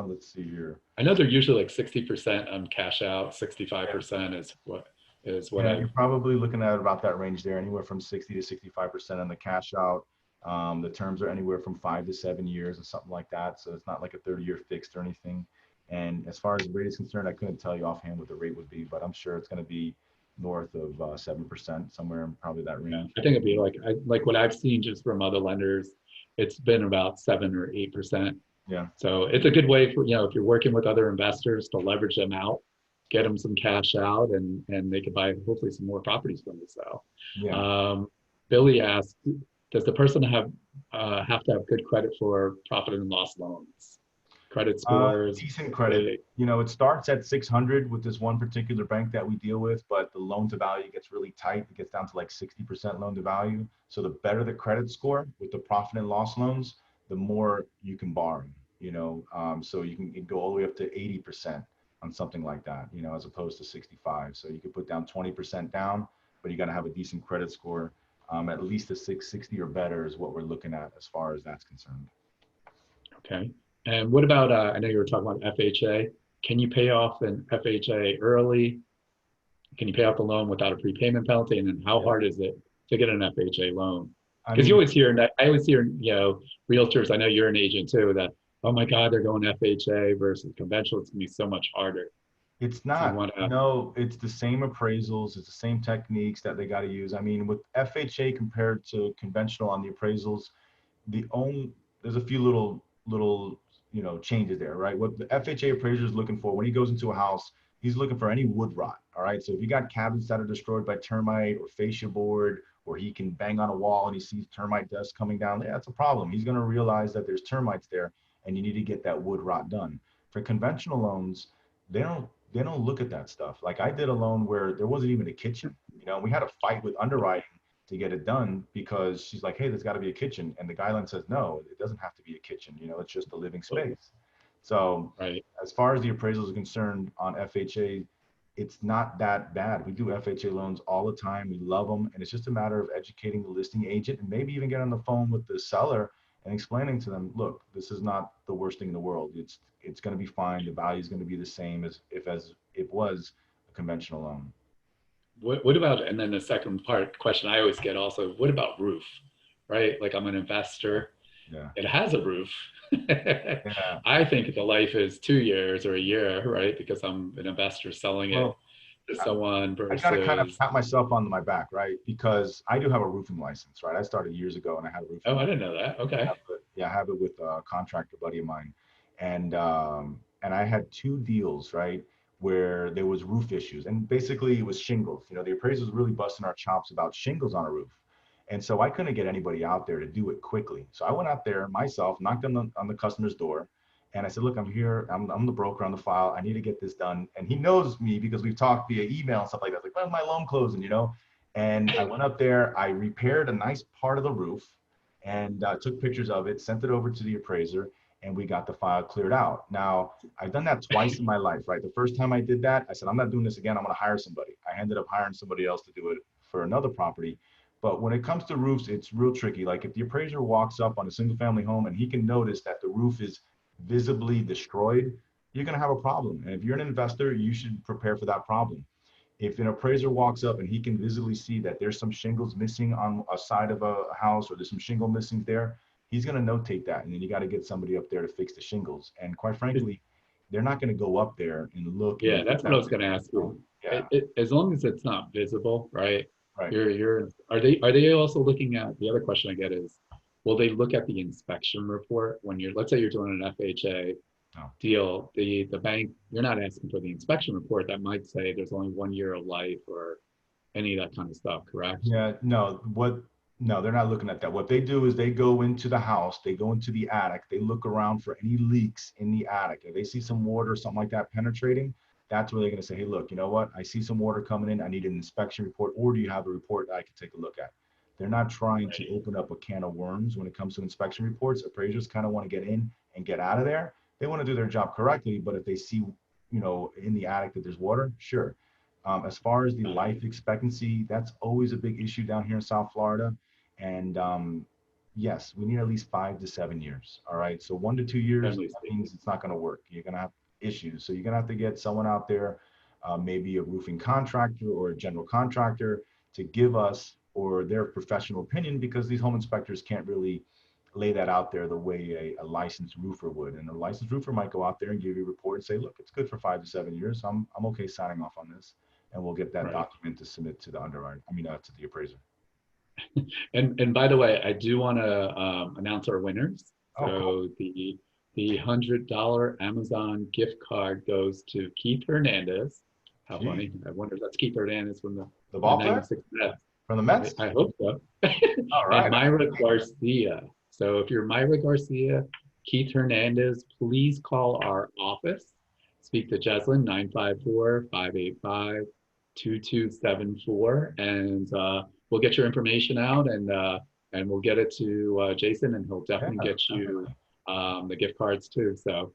Let's see here. I know they're usually like 60% on cash out, 65% is what Yeah, I. you're probably looking at about that range there, anywhere from 60 to 65% on the cash out. The terms are anywhere from 5 to 7 years or something like that. So it's not like a 30-year fixed or anything. And as far as the rate is concerned, I couldn't tell you offhand what the rate would be, but I'm sure it's going to be north of 7%, somewhere in probably that Yeah, range. I think it'd be like what I've seen just from other lenders. It's been about 7 or 8%. Yeah. So it's a good way for, if you're working with other investors to leverage them out, get them some cash out, and they could buy hopefully some more properties from the sale. Yeah. Billy asked, does the person have to have good credit for profit and loss loans? Credit scores? Decent credit. It starts at 600 with this one particular bank that we deal with, but the loan to value gets really tight. It gets down to like 60% loan to value. So the better the credit score with the profit and loss loans, the more you can borrow. So you can go all the way up to 80% on something like that, as opposed to 65. So you could put down 20% down, but you got to have a decent credit score. At least a 660 or better is what we're looking at as far as that's concerned. Okay. And what about, I know you were talking about FHA. Can you pay off an FHA early? Can you pay off the loan without a prepayment penalty? And then how hard is it to get an FHA loan? Because you always hear, and I always hear, realtors, I know you're an agent too, that, oh my God, they're going FHA versus conventional. It's gonna be so much harder. It's not. No, it's the same appraisals. It's the same techniques that they got to use. I mean, with FHA compared to conventional on the appraisals, there's a few little changes there, right? What the FHA appraiser is looking for when he goes into a house, he's looking for any wood rot. All right. So if you got cabinets that are destroyed by termite or fascia board, or he can bang on a wall and he sees termite dust coming down, yeah, that's a problem. He's going to realize that there's termites there, and you need to get that wood rot done. For conventional loans, they don't look at that stuff. Like I did a loan where there wasn't even a kitchen. We had a fight with underwriting to get it done because she's like, hey, there's got to be a kitchen. And the guideline says, no, it doesn't have to be a kitchen. It's just a living space. So right. As far as the appraisal is concerned on FHA, it's not that bad. We do FHA loans all the time. We love them. And it's just a matter of educating the listing agent and maybe even get on the phone with the seller and explaining to them, look, this is not the worst thing in the world. It's going to be fine. The value is going to be the same as it was a conventional loan. What about, and then the second part question I always get also, what about roof, right? Like I'm an investor. Yeah. It has a roof. Yeah. I think the life is 2 years or a year, right? Because I'm an investor selling it to someone versus. I gotta kind of pat myself on my back, right? Because I do have a roofing license, right? I started years ago and I had a roofing. Oh, I didn't know that. Okay. I have it with a contractor buddy of mine, and I had 2 deals, right, where there was roof issues, and basically it was shingles. The appraiser was really busting our chops about shingles on a roof, and so I couldn't get anybody out there to do it quickly. So I went out there myself, knocked on the customer's door, and I said, look, I'm here. I'm the broker on the file. I need to get this done. And he knows me because we've talked via email and stuff like that. Like, when's my loan closing, And I went up there. I repaired a nice part of the roof and took pictures of it, sent it over to the appraiser, and we got the file cleared out. Now, I've done that twice in my life, right? The first time I did that, I said, I'm not doing this again. I'm going to hire somebody. I ended up hiring somebody else to do it for another property. But when it comes to roofs, it's real tricky. Like if the appraiser walks up on a single family home and he can notice that the roof is visibly destroyed, you're going to have a problem. And if you're an investor, you should prepare for that problem. If an appraiser walks up and he can visibly see that there's some shingles missing on a side of a house, or there's some shingle missing there, he's going to notate that. And then you got to get somebody up there to fix the shingles. And quite frankly, they're not going to go up there and look. Yeah, that's what I was going to ask you. Yeah. As long as it's not visible, right? Right. Are they also looking at, the other question I get is, will they look at the inspection report when let's say you're doing an FHA deal, the bank, you're not asking for the inspection report that might say there's only 1 year of life or any of that kind of stuff, correct? Yeah, no, they're not looking at that. What they do is they go into the house, they go into the attic, they look around for any leaks in the attic. If they see some water or something like that penetrating, that's where they're going to say, hey, look, you know what? I see some water coming in. I need an inspection report, or do you have a report that I can take a look at? They're not trying to open up a can of worms when it comes to inspection reports. Appraisers kind of want to get in and get out of there. They want to do their job correctly, but if they see, in the attic that there's water, sure. As far as the life expectancy, that's always a big issue down here in South Florida. And yes, we need at least 5 to 7 years. All right. So 1 to 2 years, Generally that speaking. means it's not going to work. You're going to have issues. So you're going to have to get someone out there, maybe a roofing contractor or a general contractor, to give us or their professional opinion, because these home inspectors can't really lay that out there the way a licensed roofer would. And a licensed roofer might go out there and give you a report and say, look, it's good for 5 to 7 years. I'm okay signing off on this. And we'll get that Right. document to submit to the underwriter, to the appraiser. And by the way, I do want to announce our winners. Oh, cool. So the $100 Amazon gift card goes to Keith Hernandez. How Gee, funny! I wonder if that's Keith Hernandez from the the ball player '96 Mets. from the Mets. I hope so. All And right. Myra Garcia. So if you're Myra Garcia, Keith Hernandez, please call our office. Speak to Jeslyn, 954-585-2274, and we'll get your information out, and we'll get it to Jason, and he'll Yeah, definitely get you definitely. the gift cards too. So,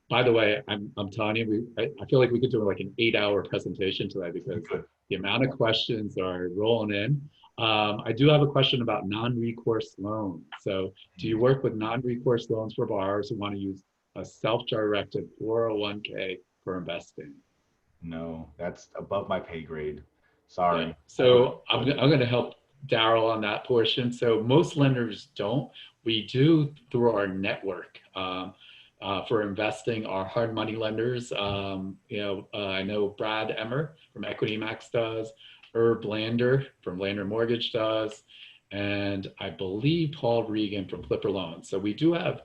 by the way, I'm telling you, I feel like we could do like an 8-hour presentation today because Good. the amount of questions are rolling in. I do have a question about non-recourse loans. So, do you work with non-recourse loans for borrowers who want to use a self-directed 401k for investing? No, that's above my pay grade. Yeah. Sorry. I would. So I'm going to help Daryl on that portion. So most lenders don't. We do through our network for investing. Our hard money lenders. I know Brad Emmer from Equity Max does. Herb Lander from Lander Mortgage does. And I believe Paul Regan from Flipper Loans. So we do have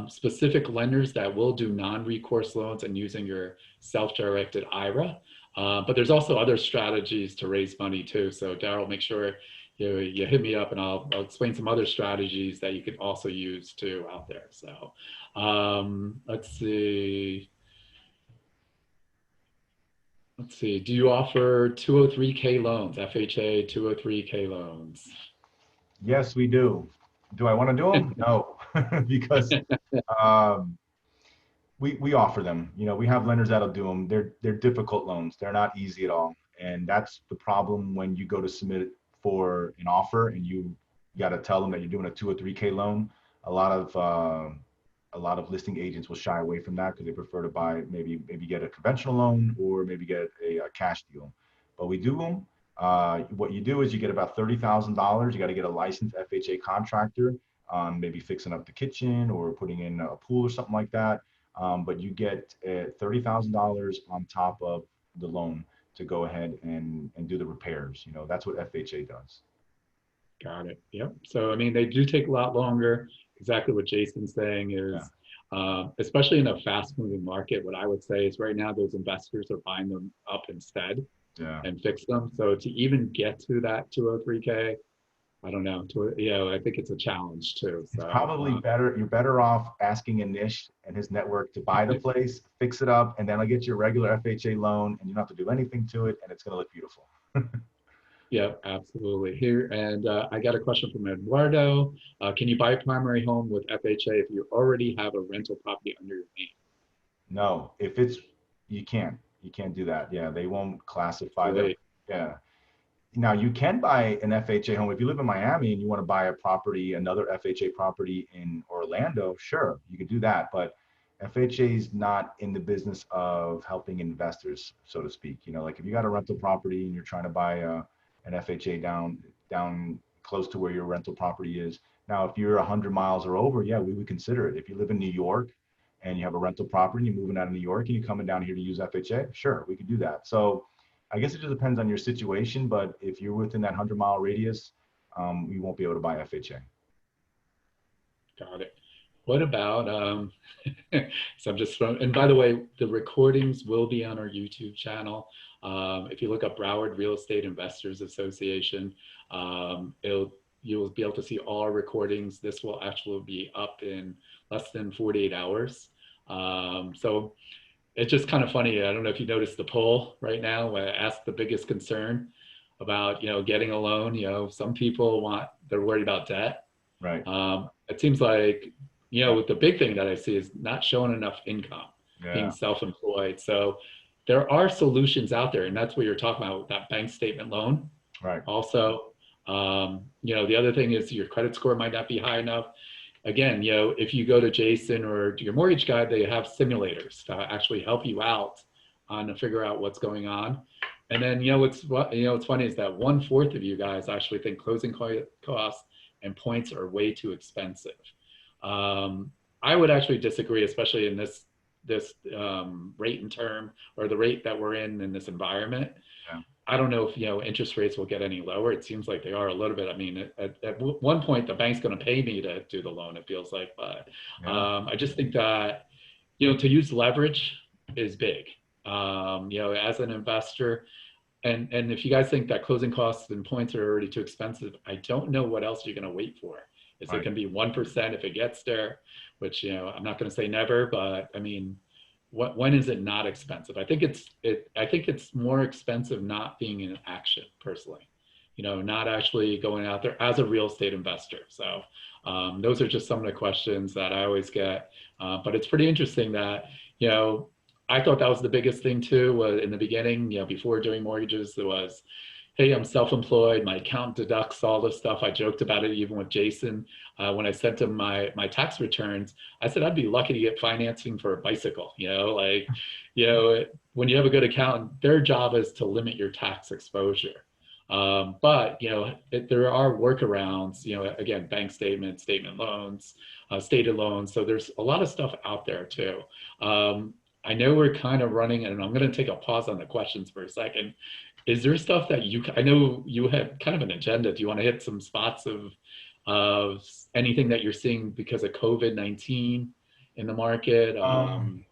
specific lenders that will do non-recourse loans and using your self-directed IRA. But there's also other strategies to raise money too. So Daryl, make sure you hit me up, and I'll explain some other strategies that you can also use too out there. So let's see. Let's see. Do you offer 203k loans, FHA 203k loans? Yes, we do. Do I want to do them? No, because um, we offer them. We have lenders that'll do them. They're difficult loans. They're not easy at all, and that's the problem when you go to submit for an offer and you got to tell them that you're doing a 2 or 3K loan. A lot of a lot of listing agents will shy away from that because they prefer to buy maybe get a conventional loan or maybe get a cash deal. But we do them. What you do is you get about $30,000. You got to get a licensed FHA contractor, maybe fixing up the kitchen or putting in a pool or something like that. But you get $30,000 on top of the loan to go ahead and do the repairs. That's what FHA does. Got it. Yep. So, I mean, they do take a lot longer. Exactly what Jason's saying Yeah, is, especially in a fast moving market, what I would say is right now those investors are buying them up instead yeah. and fix them. So to even get to that 203k, I don't know. I think it's a challenge too. It's So, probably better. You're better off asking Anish and his network to buy the place, fix it up, and then I'll get you a regular FHA loan, and you don't have to do anything to it, and it's going to look beautiful. yeah, absolutely. Here, and I got a question from Eduardo. Can you buy a primary home with FHA if you already have a rental property under your name? No, if it's you can't do that. Yeah, they won't classify Too them. late. Yeah. Now you can buy an FHA home if you live in Miami and you want to buy a property, another FHA property in Orlando. Sure, you could do that, but FHA is not in the business of helping investors, so to speak. Like if you got a rental property and you're trying to buy an FHA down close to where your rental property is. Now, if you're 100 miles or over, yeah, we would consider it. If you live in New York and you have a rental property, you're moving out of New York and you're coming down here to use FHA, sure, we could do that. So I guess it just depends on your situation, but if you're within that 100-mile radius, you won't be able to buy FHA. Got it. What about so I'm just and by the way, the recordings will be on our YouTube channel. If you look up Broward Real Estate Investors Association, you'll be able to see all our recordings. This will actually be up in less than 48 hours. So it's just kind of funny. I don't know if you noticed the poll right now when I asked the biggest concern about, getting a loan. Some people they're worried about debt. Right. It seems like, with the big thing that I see is not showing enough income, being Yeah. self-employed. So there are solutions out there, and that's what you're talking about with that bank statement loan. Right. Also, The other thing is your credit score might not be high enough. Again, if you go to Jason or to your mortgage guy, they have simulators to actually help you out on to figure out what's going on. And then, what's funny is that 1/4 of you guys actually think closing costs and points are way too expensive. I would actually disagree, especially in this rate and term, or the rate that we're in this environment. Yeah. I don't know if interest rates will get any lower. It seems like they are a little bit. I mean, at one point, the bank's going to pay me to do the loan. It feels like, but Yeah. I just think that to use leverage is big. As an investor, and if you guys think that closing costs and points are already too expensive, I don't know what else you're going to wait for. Is it Right. going to be 1% if it gets there? Which I'm not going to say never, but I mean, when is it not expensive? I think it's more expensive not being in action personally. Not actually going out there as a real estate investor. So those are just some of the questions that I always get. But it's pretty interesting that you know I thought that was the biggest thing too. Was in the beginning, before doing mortgages, there was, hey, I'm self-employed. My accountant deducts all this stuff. I joked about it even with Jason when I sent him my tax returns. I said I'd be lucky to get financing for a bicycle. When you have a good accountant, their job is to limit your tax exposure. But there are workarounds. Again, bank statements, statement loans, stated loans. So there's a lot of stuff out there too. I know we're kind of running, and I'm going to take a pause on the questions for a second. Is there stuff that I know you have kind of an agenda. Do you want to hit some spots of anything that you're seeing because of COVID-19 in the market?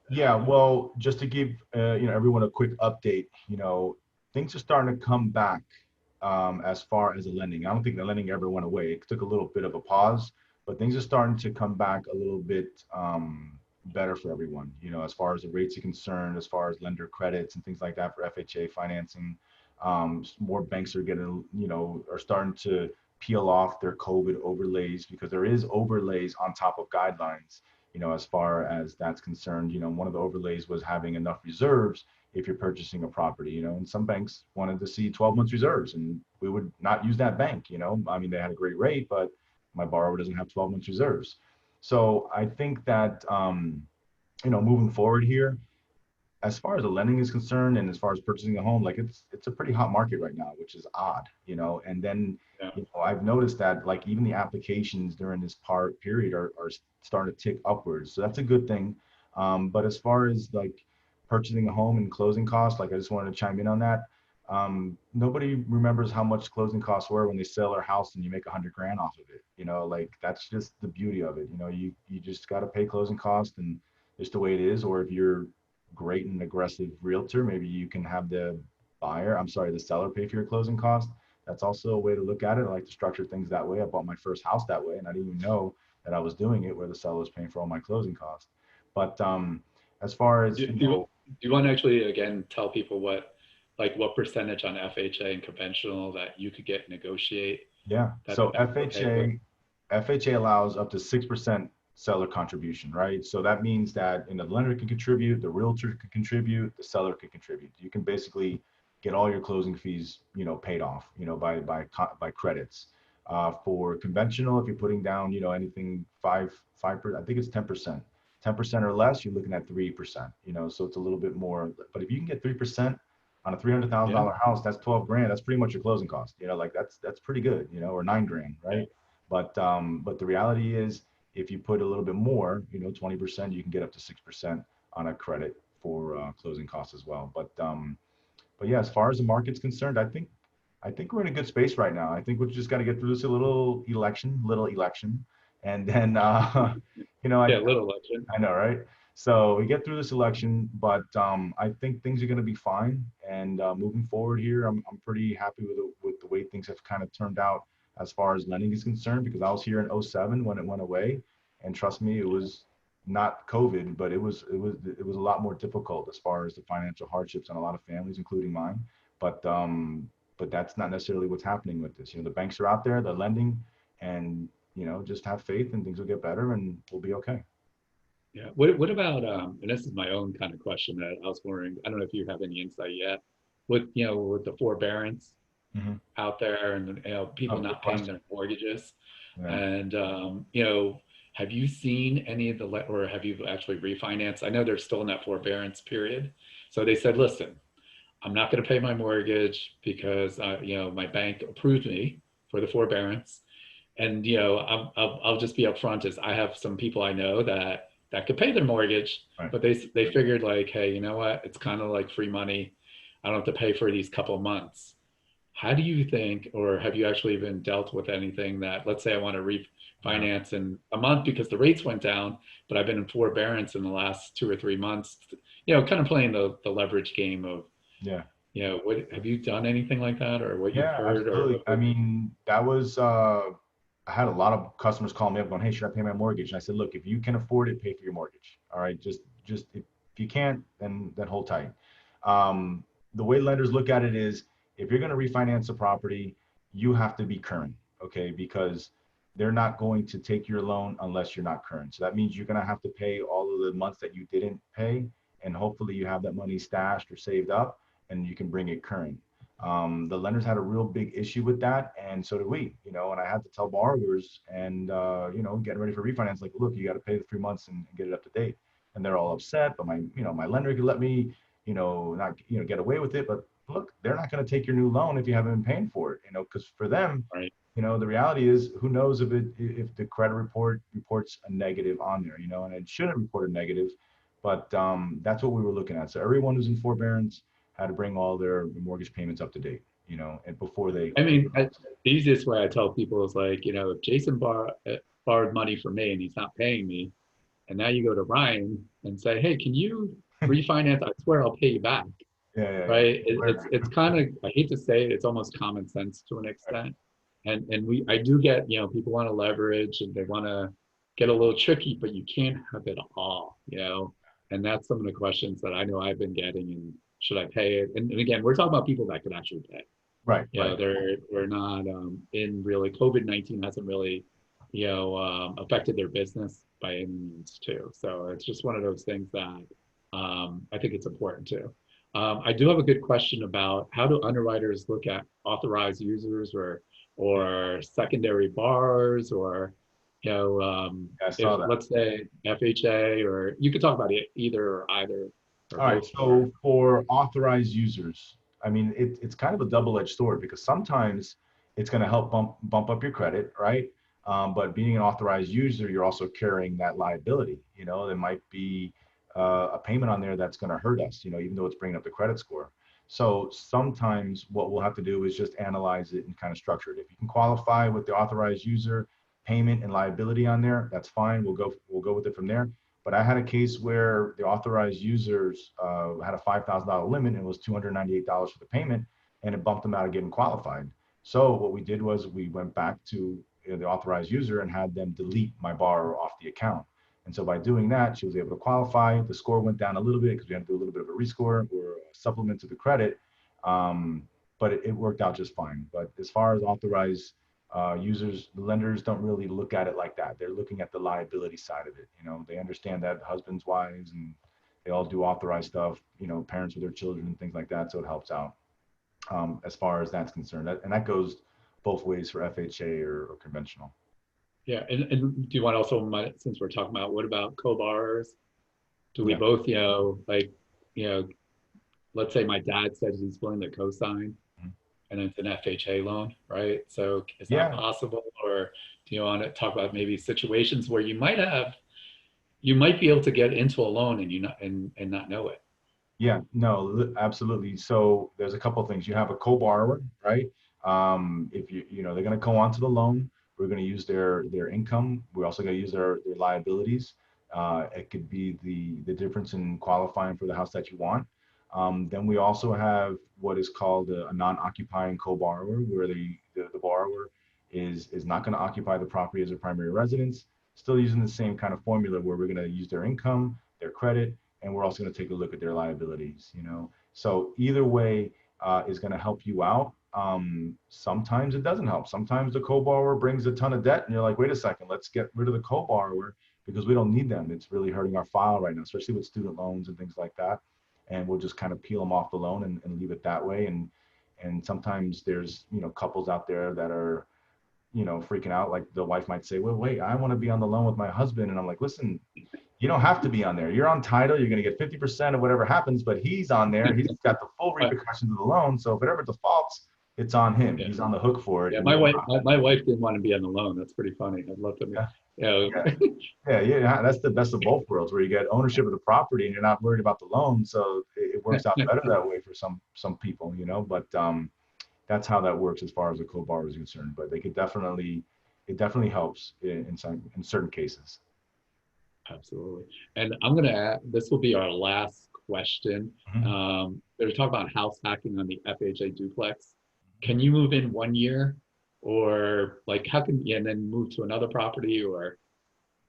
Yeah, well, just to give everyone a quick update, things are starting to come back as far as the lending. I don't think the lending ever went away. It took a little bit of a pause, but things are starting to come back a little bit better for everyone. As far as the rates are concerned, as far as lender credits and things like that for FHA financing. More banks are are starting to peel off their COVID overlays, because there is overlays on top of guidelines. As far as that's concerned, one of the overlays was having enough reserves if you're purchasing a property, and some banks wanted to see 12 months reserves, and we would not use that bank. I mean, they had a great rate, but my borrower doesn't have 12 months reserves. So I think that, moving forward here, as far as the lending is concerned and as far as purchasing a home, like it's a pretty hot market right now, which is odd, and then yeah. I've noticed that like even the applications during this period are starting to tick upwards, so that's a good thing. But as far as like purchasing a home and closing costs, like I just wanted to chime in on that. Nobody remembers how much closing costs were when they sell their house and you make 100 grand off of it. Like that's just the beauty of it. You just got to pay closing costs, and just the way it is. Or if you're great and aggressive realtor, maybe you can have the seller pay for your closing cost. That's also a way to look at it. I like to structure things that way. I bought my first house that way, and I didn't even know that I was doing it, where the seller was paying for all my closing costs. But as far as Do you want to actually again tell people what percentage on FHA and conventional that you could negotiate? yeah, That so that's okay with? FHA allows up to 6% seller contribution, right? So that means that the lender can contribute, the realtor can contribute, the seller can contribute. You can basically get all your closing fees, paid off, by credits. For conventional, if you're putting down, anything 5%, I think it's 10%. 10% or less, you're looking at 3%. So it's a little bit more. But if you can get 3% on a Yeah, $300,000 house, that's 12 grand. That's pretty much your closing cost. Like that's pretty good. Or 9 grand, yeah, right? But the reality is, if you put a little bit more, 20%, you can get up to 6% on a credit for closing costs as well. But yeah, as far as the market's concerned, I think we're in a good space right now. I think we just got to get through this little election, and then yeah. Little legend. I know, right? So we get through this election, but I think things are going to be fine. And moving forward here, I'm pretty happy with the way things have kind of turned out as far as lending is concerned, because I was here in '07 when it went away, and trust me, it was not COVID, but it was a lot more difficult as far as the financial hardships on a lot of families, including mine. But that's not necessarily what's happening with this. The banks are out there, they're lending, and just have faith and things will get better and we'll be okay. Yeah. What about and this is my own kind of question that I was wondering. I don't know if you have any insight yet with with the forbearance. Mhm. out there, and people Good not paying question. their mortgages. Yeah. And have you seen any of the or have you actually refinanced? I know they're still in that forbearance period. So they said, listen, I'm not going to pay my mortgage because my bank approved me for the forbearance, and I'll just be upfront as I have some people I know that could pay their mortgage, Right. but they figured like, hey, you know what? It's kind of like free money. I don't have to pay for these couple months. How do you think, or have you actually even dealt with anything that, let's say I want to Yeah. refinance in a month because the rates went down, but I've been in forbearance in the last 2 or 3 months, kind of playing the leverage game of, Yeah. what have you done anything like that, or what you've Yeah, heard, or absolutely. I mean, that was I had a lot of customers call me up going, "Hey, should I pay my mortgage?" And I said, "Look, if you can afford it, pay for your mortgage. All right, just if you can't, then hold tight." Um, the way lenders look at it is, if you're going to refinance a property, you have to be current, okay? Because they're not going to take your loan unless you're not current. So that means you're going to have to pay all of the months that you didn't pay, and hopefully you have that money stashed or saved up, and you can bring it current. The lenders had a real big issue with that, and so did we. And I had to tell borrowers and getting ready for refinance, like, look, you got to pay the 3 months and get it up to date. And they're all upset, but my lender could let me, not get away with it. But look, they're not going to take your new loan if you haven't been paying for it. Because for them, right? the reality is, who knows if the credit report reports a negative on there, and it shouldn't report a negative, but that's what we were looking at. So everyone who's in forbearance had to bring all their mortgage payments up to date, and before they I open mean, the house. the easiest way I tell people is like, if Jason borrowed money from me and he's not paying me, and now you go to Ryan and say, hey, can you refinance? I swear I'll pay you back, Yeah, yeah, yeah. right? It's Where- it's kind of, I hate to say it, it's almost common sense to an extent. And I do get, people want to leverage and they want to get a little tricky, but you can't have it all. And that's some of the questions that I know I've been getting. And should I pay it? And again, we're talking about people that could actually pay. Right, right. We're not in really, COVID-19 hasn't really, affected their business by any means too. So it's just one of those things that I think it's important too. I do have a good question about how do underwriters look at authorized users or secondary borrowers, or Yeah, I if saw that. let's say FHA, or you could talk about it either or either or All right. both for. So for authorized users, I mean, it's kind of a double-edged sword, because sometimes it's going to help bump up your credit, right? But being an authorized user, you're also carrying that liability. There might be a payment on there that's going to hurt us, even though it's bringing up the credit score. So sometimes what we'll have to do is just analyze it and kind of structure it. If you can qualify with the authorized user payment and liability on there, that's fine. We'll go with it from there. But I had a case where the authorized users had a $5,000 limit, and it was $298 for the payment, and it bumped them out of getting qualified. So what we did was we went back to the authorized user and had them delete my borrower off the account. And so by doing that, she was able to qualify. The score went down a little bit because we had to do a little bit of a rescore or a supplement to the credit. But it worked out just fine. But as far as authorized users, the lenders don't really look at it like that. They're looking at the liability side of it. They understand that husbands, wives, and they all do authorized stuff, parents with their children and things like that. So it helps out as far as that's concerned. And that goes both ways for FHA or conventional. Yeah, and do you want also, since we're talking about, what about co-borrowers? Do we Yeah. both, like, you know, let's say my dad says he's willing to co-sign Mhm. and it's an FHA loan, right? So is that Yeah. possible? Or do you want to talk about maybe situations where you might be able to get into a loan and not know it? Yeah, no, absolutely. So there's a couple of things. You have a co-borrower, right? If they're going to go onto the loan, we're going to use their income. We're also going to use their liabilities. It could be the difference in qualifying for the house that you want. Then we also have what is called a non-occupying co-borrower, where the borrower is not going to occupy the property as a primary residence. Still using the same kind of formula where we're going to use their income, their credit, and we're also going to take a look at their liabilities. So either way is going to help you out. Sometimes it doesn't help. Sometimes the co-borrower brings a ton of debt and you're like, wait a second, let's get rid of the co-borrower because we don't need them. It's really hurting our file right now, especially with student loans and things like that. And we'll just kind of peel them off the loan and leave it that way. And And sometimes there's, couples out there that are, freaking out. Like the wife might say, well, wait, I want to be on the loan with my husband. And I'm like, listen, you don't have to be on there. You're on title. You're going to get 50% of whatever happens, but he's on there. He's got the full repercussions of the loan. So if it ever defaults, it's on him. Yeah. He's on the hook for it. Yeah, And my wife didn't want to be on the loan. That's pretty funny. I'd love to, yeah, you know, yeah. That's the best of both worlds, where you get ownership of the property and you're not worried about the loan. So it works out better that way for some people, But that's how that works as far as the co-borrower is concerned. But it definitely helps in certain cases. Absolutely. And I'm going to add, this will be our last question. Mhm. They're talking about house hacking on the FHA duplex. Can you move in 1 year, or like how can you, and then move to another property? Or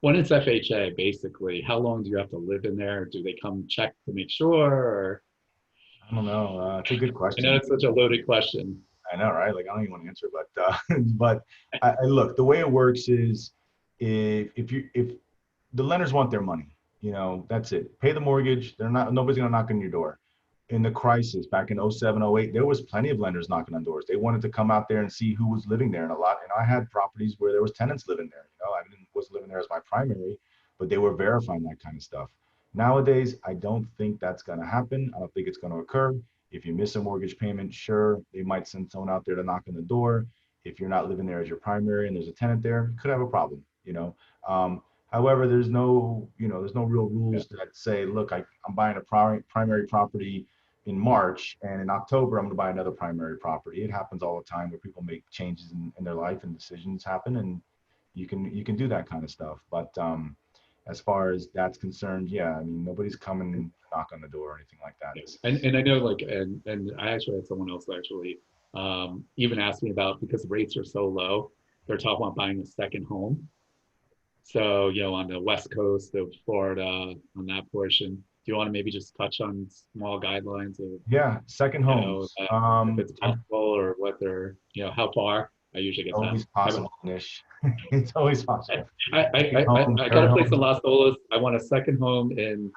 when it's FHA, basically, how long do you have to live in there? Do they come check to make sure? Or I don't know. It's a good I know question. it's such a loaded question. I know, right? Like I don't even want to answer, but but I look, the way it works is if the lenders want their money, that's it. Pay the mortgage. Nobody's gonna knock on your door. In the crisis back in 07, 08, there was plenty of lenders knocking on doors. They wanted to come out there and see who was living there, and I had properties where there was tenants living there. Was living there as my primary, but they were verifying that kind of stuff. Nowadays, I don't think that's going to happen. I don't think it's going to occur. If you miss a mortgage payment, sure, they might send someone out there to knock on the door. If you're not living there as your primary and there's a tenant there, you could have a problem. However, there's no real Yeah. rules that say, look, I'm buying a primary property in March, and in October, I'm going to buy another primary property. It happens all the time where people make changes in their life and decisions happen, and you can do that kind of stuff. But as far as that's concerned, yeah, I mean, nobody's coming to knock on the door or anything like that. Yeah. And I know, like, and I actually had someone else actually even ask me about, because rates are so low, they're talking about buying a second home. So, on the west coast of Florida, on that portion, do you want to maybe just touch on small guidelines of, Yeah, second homes. if it's possible, or what they're, how far? I usually get that. Always possible, Nish. It's always possible. I got a Third place in home. Las Olas. I want a second home in,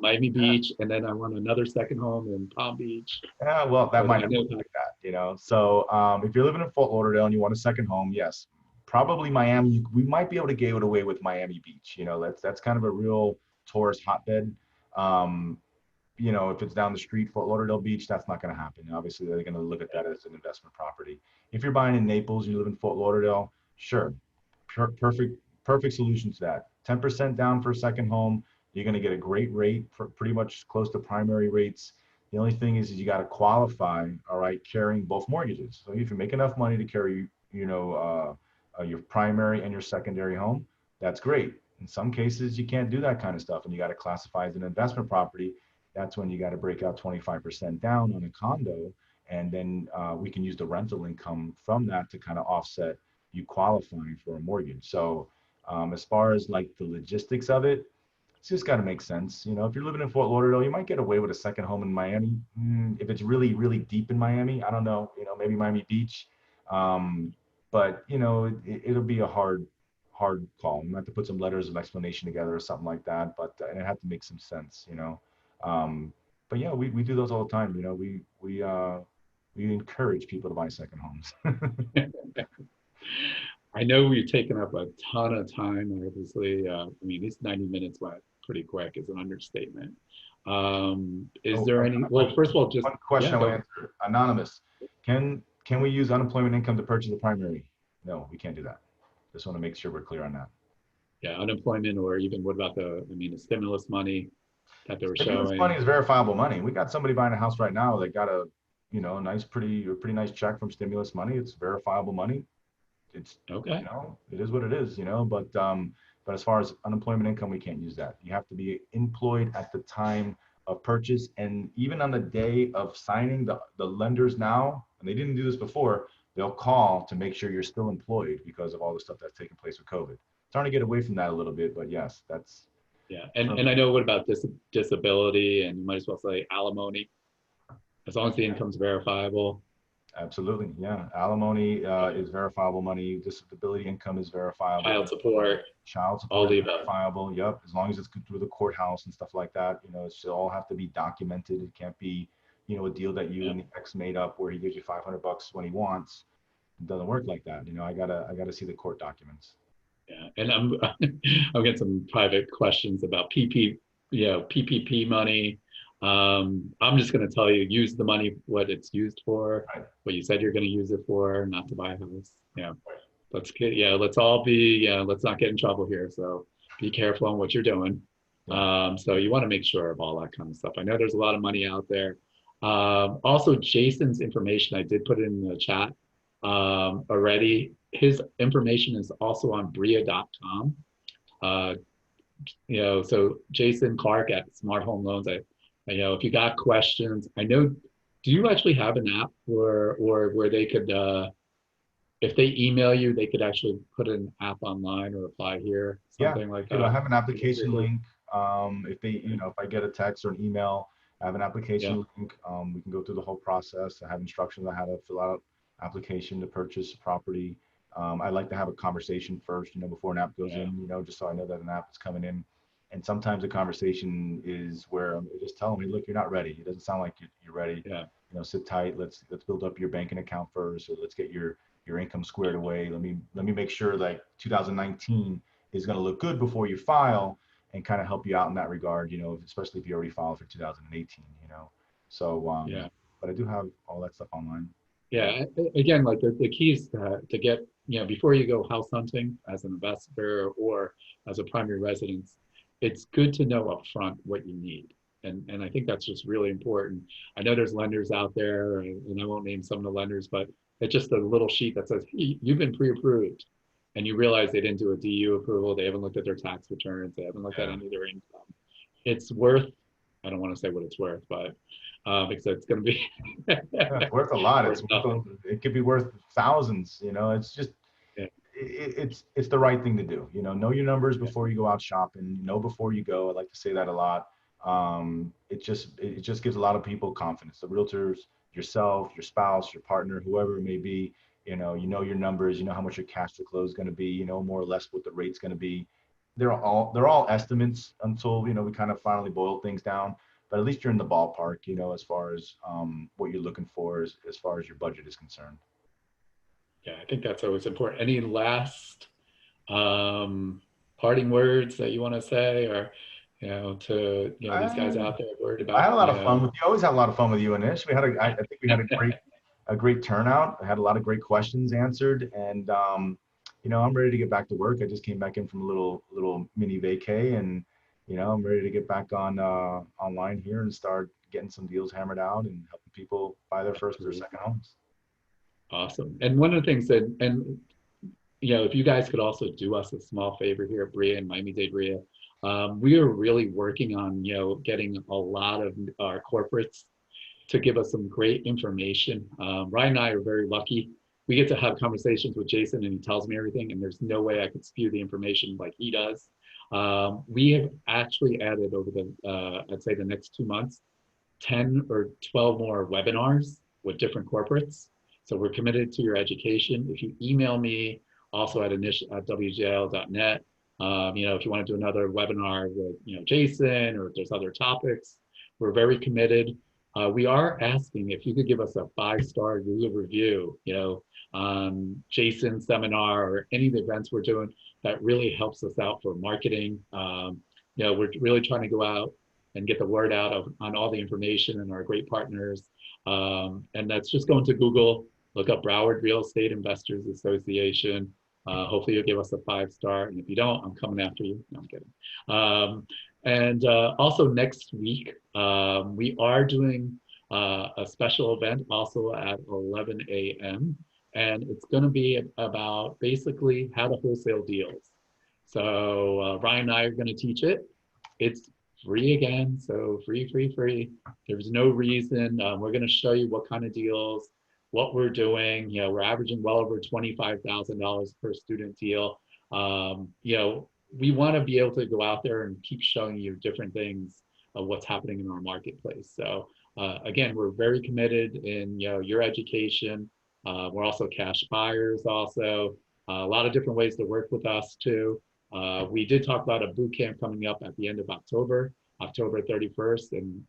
Miami Beach, and then I want another second home in Palm Beach. Yeah, well, that But might I not know, work like that. So if you're living in Fort Lauderdale and you want a second home, yes, probably Miami. We might be able to get it away with Miami Beach. That's kind of a real tourist hotbed. Um, if it's down the street, Fort Lauderdale Beach, that's not going to happen. Obviously, they're going to look at that as an investment property. If you're buying in Naples, you live in Fort Lauderdale, sure, perfect solution to that. 10% down for a second home. You're going to get a great rate, for pretty much close to primary rates. The only thing is you got to qualify, all right, carrying both mortgages. So if you make enough money to carry, your primary and your secondary home, that's great. In some cases, you can't do that kind of stuff, and you got to classify as an investment property. That's when you got to break out 25% down on a condo, and then we can use the rental income from that to kind of offset you qualifying for a mortgage. So as far as like the logistics of it, it's just got to make sense. If you're living in Fort Lauderdale, you might get away with a second home in Miami. If it's really, really deep in Miami, I don't know, maybe Miami Beach. But it'll be a hard call. You have to put some letters of explanation together or something like that. But and it had to make some sense. But yeah, we do those all the time. We encourage people to buy second homes. I know we've taken up a ton of time, obviously. I mean, these 90 minutes went pretty quick is an understatement. Is there any, well, first of all, just, one question I go. want to answer. Anonymous, can we use unemployment income to purchase a primary? No, we can't do that. Just want to make sure we're clear on that. Yeah, unemployment, or even what about the stimulus money that they were Stimulus showing? money is verifiable money. We got somebody buying a house right now that got a pretty nice check from stimulus money. It's verifiable money. It's Okay. it is what it is. But as far as unemployment income, we can't use that. You have to be employed at the time of purchase, and even on the day of signing, the lenders now, and they didn't do this before, they'll call to make sure you're still employed because of all the stuff that's taken place with COVID. Trying to get away from that a little bit, but yes, that's Yeah, and I know, what about disability, and you might as well say alimony, as long as the income's verifiable. absolutely, yeah. Alimony is verifiable money. Disability income is verifiable. Child support, Child all support the is above. verifiable. Yep, as long as it's through the courthouse and stuff like that. It should all have to be documented. It can't be, a deal that you Yeah. and the ex made up where he gives you $500 when he wants. It doesn't work like that. I gotta see the court documents. Yeah, and I'm getting some private questions about PPP money. I'm just going to tell you, use the money what it's used for, Right. what you said you're going to use it for, not to buy a house. Yeah, let's all be, let's not get in trouble here. So be careful on what you're doing. Yeah. So you want to make sure of all that kind of stuff. I know there's a lot of money out there. Also, Jason's information, I did put it in the chat already. His information is also on bria.com. Uh, so Jason Clark at Smart Home Loans. If you got questions, I know. Do you actually have an app or where they could, if they email you, they could actually put an app online or apply here, Yeah, something like I that? have an application link. If they, if I get a text or an email, I have an Yeah, application link. We can go through the whole process. I have instructions on how to fill out application to purchase property. I like to have a conversation first, before an app goes yeah, in, just so I know that an app is coming in. And sometimes the conversation is where I'm just telling me, look, you're not ready. It doesn't sound like you're ready. yeah, Sit tight. Let's build up your banking account first. Or let's get your income squared away. Let me make sure like 2019 is going to look good before you file, and kind of help you out in that regard, especially if you already filed for 2018. So, yeah. but I do have all that stuff online. Yeah, again, like the key is to get, before you go house hunting as an investor or as a primary residence, it's good to know upfront what you need. And I think that's just really important. I know there's lenders out there, and I won't name some of the lenders, but it's just a little sheet that says, hey, you've been pre-approved. And you realize they didn't do a DU approval. They haven't looked at their tax returns. They haven't looked at Yeah. any of their income. It's worth, I don't want to say what it's worth, but because it's going to be Yeah, it's worth a lot. worth nothing. It could be worth thousands. It's just Yeah. it's the right thing to do. Know your numbers before you go out shopping. Know before you go. I like to say that a lot. It just gives a lot of people confidence. The realtors, yourself, your spouse, your partner, whoever it may be. You know your numbers. You know how much your cash to close is going to be. You know more or less what the rate's going to be. They're all estimates until we kind of finally boil things down. But at least you're in the ballpark. As far as what you're looking for, as far as your budget is concerned. Yeah, I think that's always important. Any last parting words that you want to say, or to these guys Um, out there worried I had about a lot of fun with you. I always had a lot of fun with you, Anish. I think we had a great turnout. I had a lot of great questions answered, and I'm ready to get back to work. I just came back in from a little mini vacay, and I'm ready to get back on online here and start getting some deals hammered out and helping people buy their first or second homes. Awesome. And one of the things that, and if you guys could also do us a small favor here at Bria and Miami-Dade Bria, we are really working on, getting a lot of our corporates to give us some great information. Ryan and I are very lucky. We get to have conversations with Jason and he tells me everything, and there's no way I could spew the information like he does. We have actually added over I'd say the next 2 months, 10 or 12 more webinars with different corporates. So we're committed to your education. If you email me also at anish@wjl.net, if you want to do another webinar with, Jason, or if there's other topics, we're very committed. We are asking if you could give us a 5-star Google review, Jason's seminar or any of the events we're doing. That really helps us out for marketing. We're really trying to go out and get the word out on all the information and our great partners. And that's just going to Google, look up Broward Real Estate Investors Association. Hopefully you'll give us a 5-star. And if you don't, I'm coming after you. No, I'm kidding. And also next week, we are doing a special event also at 11 a.m. And it's going to be about basically how to wholesale deals. So Ryan and I are going to teach it. It's free again, so free. There's no reason. We're going to show you what kind of deals, what we're doing. We're averaging well over $25,000 per student deal. We want to be able to go out there and keep showing you different things of what's happening in our marketplace. So again, we're very committed in your education. We're also cash buyers also. A lot of different ways to work with us too. We did talk about a boot camp coming up at the end of October 31st and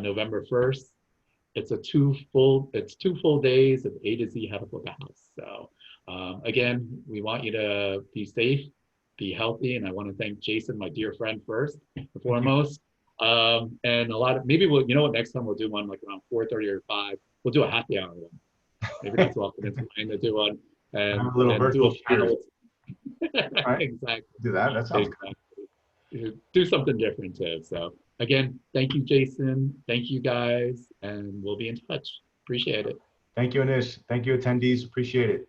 November 1st. it's two full days of A to Z how to book a house. So again, we want you to be safe, be healthy, and I want to thank Jason, my dear friend, first and Thank you. foremost. And a lot of maybe we'll, you know what, next time we'll do one like around 4:30 or 5. We'll do a happy hour one. Maybe that's all it's fine to do one Have a little and do virtual a cheers. panel. All right, Exactly. do that. That sounds good. Exactly. Do something different too. So again, thank you, Jason. Thank you guys, and we'll be in touch. Appreciate it. Thank you, Anish. Thank you, attendees. Appreciate it.